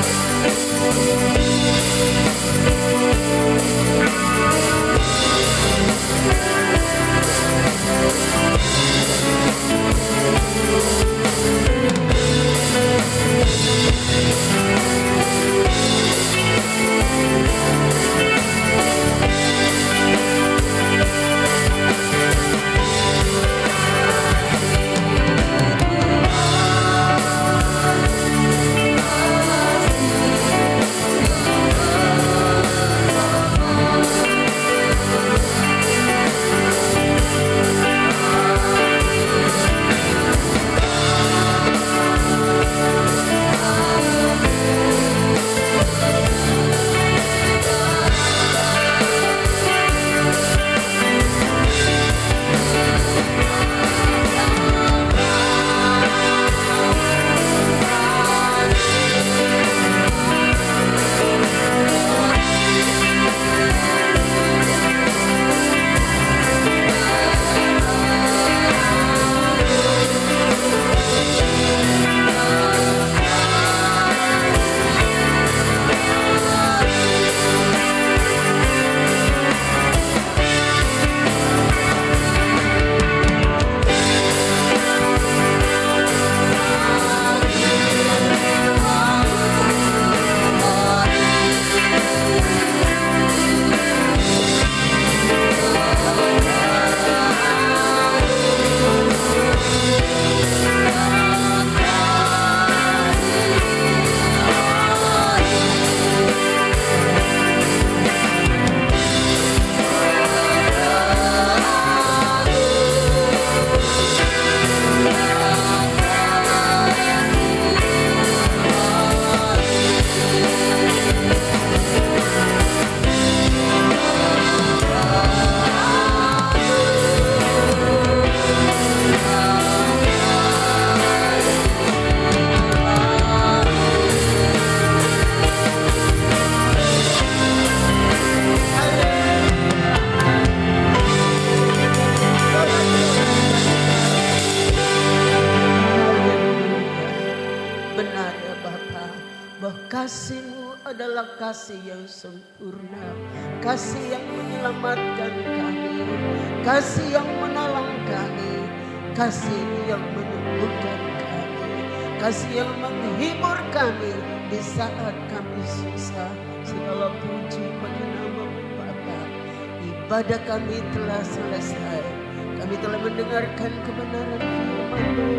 Kasih-Mu adalah kasih yang sempurna, kasih yang menyelamatkan kami, kasih yang menolong kami, kasih yang menumbuhkan kami, kasih yang menghibur kami di saat kami susah. Segala puji bagi nama-Mu Bapa. Ibadah kami telah selesai. Kami telah mendengarkan kebenaran firman-Mu.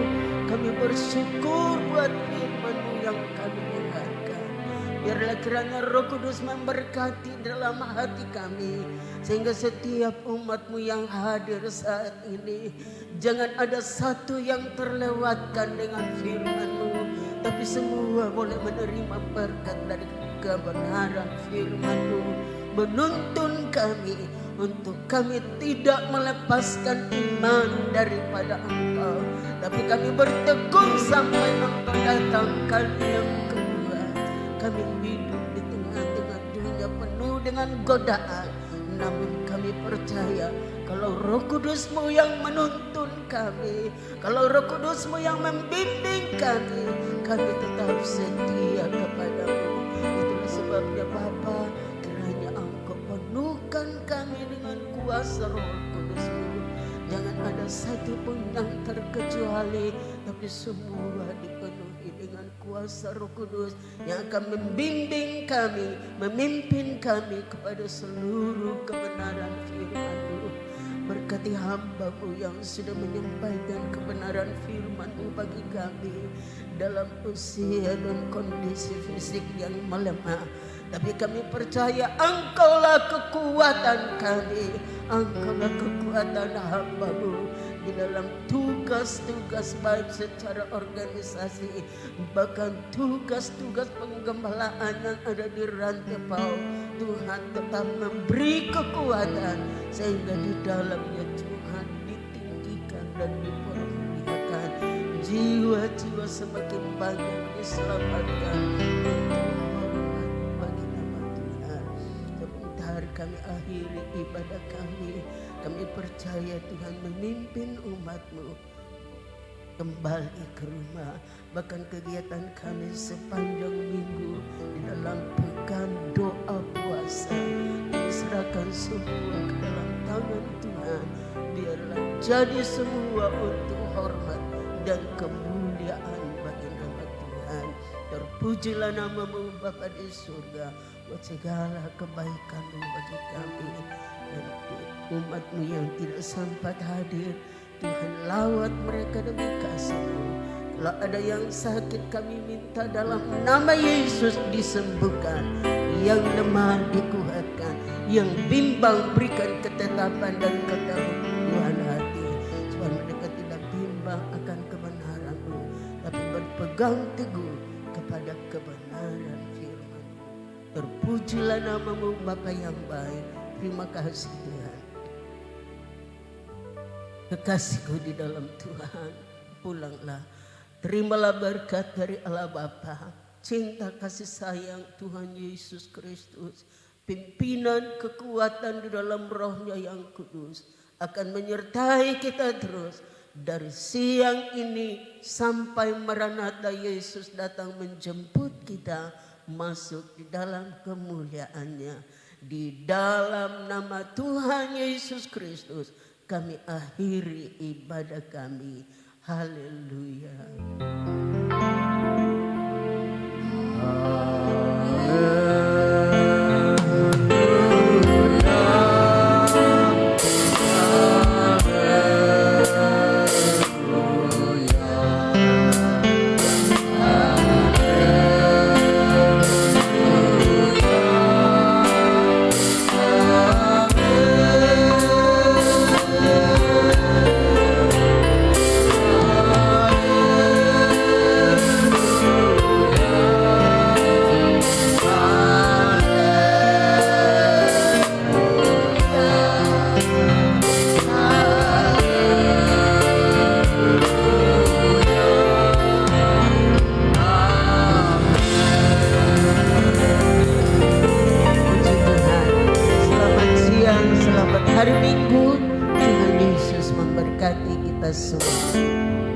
Kami bersyukur buat firman-Mu yang kami dengarkan. Biarlah kiranya Roh Kudus memberkati dalam hati kami, sehingga setiap umat-Mu yang hadir saat ini, jangan ada satu yang terlewatkan dengan firman-Mu, tapi semua boleh menerima berkat dari kebenaran firman-Mu. Menuntun kami untuk kami tidak melepaskan iman daripada Engkau, tapi kami bertekun sampai Engkau datangkan yang kedua. Kami hidup di tengah-tengah dunia penuh dengan godaan, namun kami percaya kalau Roh Kudus-Mu yang menuntun kami, kalau Roh Kudus-Mu yang membimbing kami tetap setia kepada-Mu. Itulah sebabnya Bapa, kiranya Engkau penuhkan kami dengan kuasa Roh Kudus-Mu. Jangan ada satu pun yang terkecuali, tapi semua dipenuhi dengan kuasa Roh Kudus yang akan membimbing kami, memimpin kami kepada seluruh kebenaran firman-Mu. Berkati hamba-Mu yang sudah menyampaikan kebenaran firman-Mu bagi kami dalam usia dan kondisi fisik yang melemah. Tapi kami percaya Engkaulah kekuatan kami, Engkaulah kekuatan hamba-Mu di dalam tugas-tugas baik secara organisasi, bahkan tugas-tugas penggembalaan yang ada di Rantepau. Tuhan tetap memberi kekuatan sehingga di dalamnya Tuhan ditinggikan dan dipermuliakan. jiwa-jiwa semakin banyak diselamatkan untuk hormat bagi nama Tuhan. Sebentar kami akhiri ibadah kami. Kami percaya Tuhan memimpin umat-Mu kembali ke rumah. Bahkan kegiatan kami sepanjang minggu di dalam pekan doa puasa, diserahkan semua ke dalam tangan Tuhan. Biarlah jadi semua untuk hormat dan kemuliaan bagi nama Tuhan. Terpujilah nama-Mu Bapa di surga, buat segala kebaikan-Mu bagi kami dan umat-Mu yang tidak sempat hadir. Tuhan, lawat mereka demi kasih-Mu. Kalau ada yang sakit, kami minta dalam nama Yesus disembuhkan. Yang lemah dikuatkan, yang bimbang berikan ketetapan dan keteguhan hati. Supaya mereka tidak bimbang akan kebenaran-Mu, tapi berpegang teguh kepada kebenaran firman. Terpujilah nama-Mu Bapa yang baik. Terima kasih Tuhan. Kekasihku di dalam Tuhan, pulanglah. Terimalah berkat dari Allah Bapa, cinta kasih sayang Tuhan Yesus Kristus, pimpinan kekuatan di dalam Roh-Nya yang kudus akan menyertai kita terus dari siang ini sampai Maranatha Yesus datang menjemput kita masuk di dalam kemuliaan-Nya. Di dalam nama Tuhan Yesus Kristus kami akhiri ibadah kami. Haleluya. Hari Minggu, Tuhan Yesus memberkati kita semua.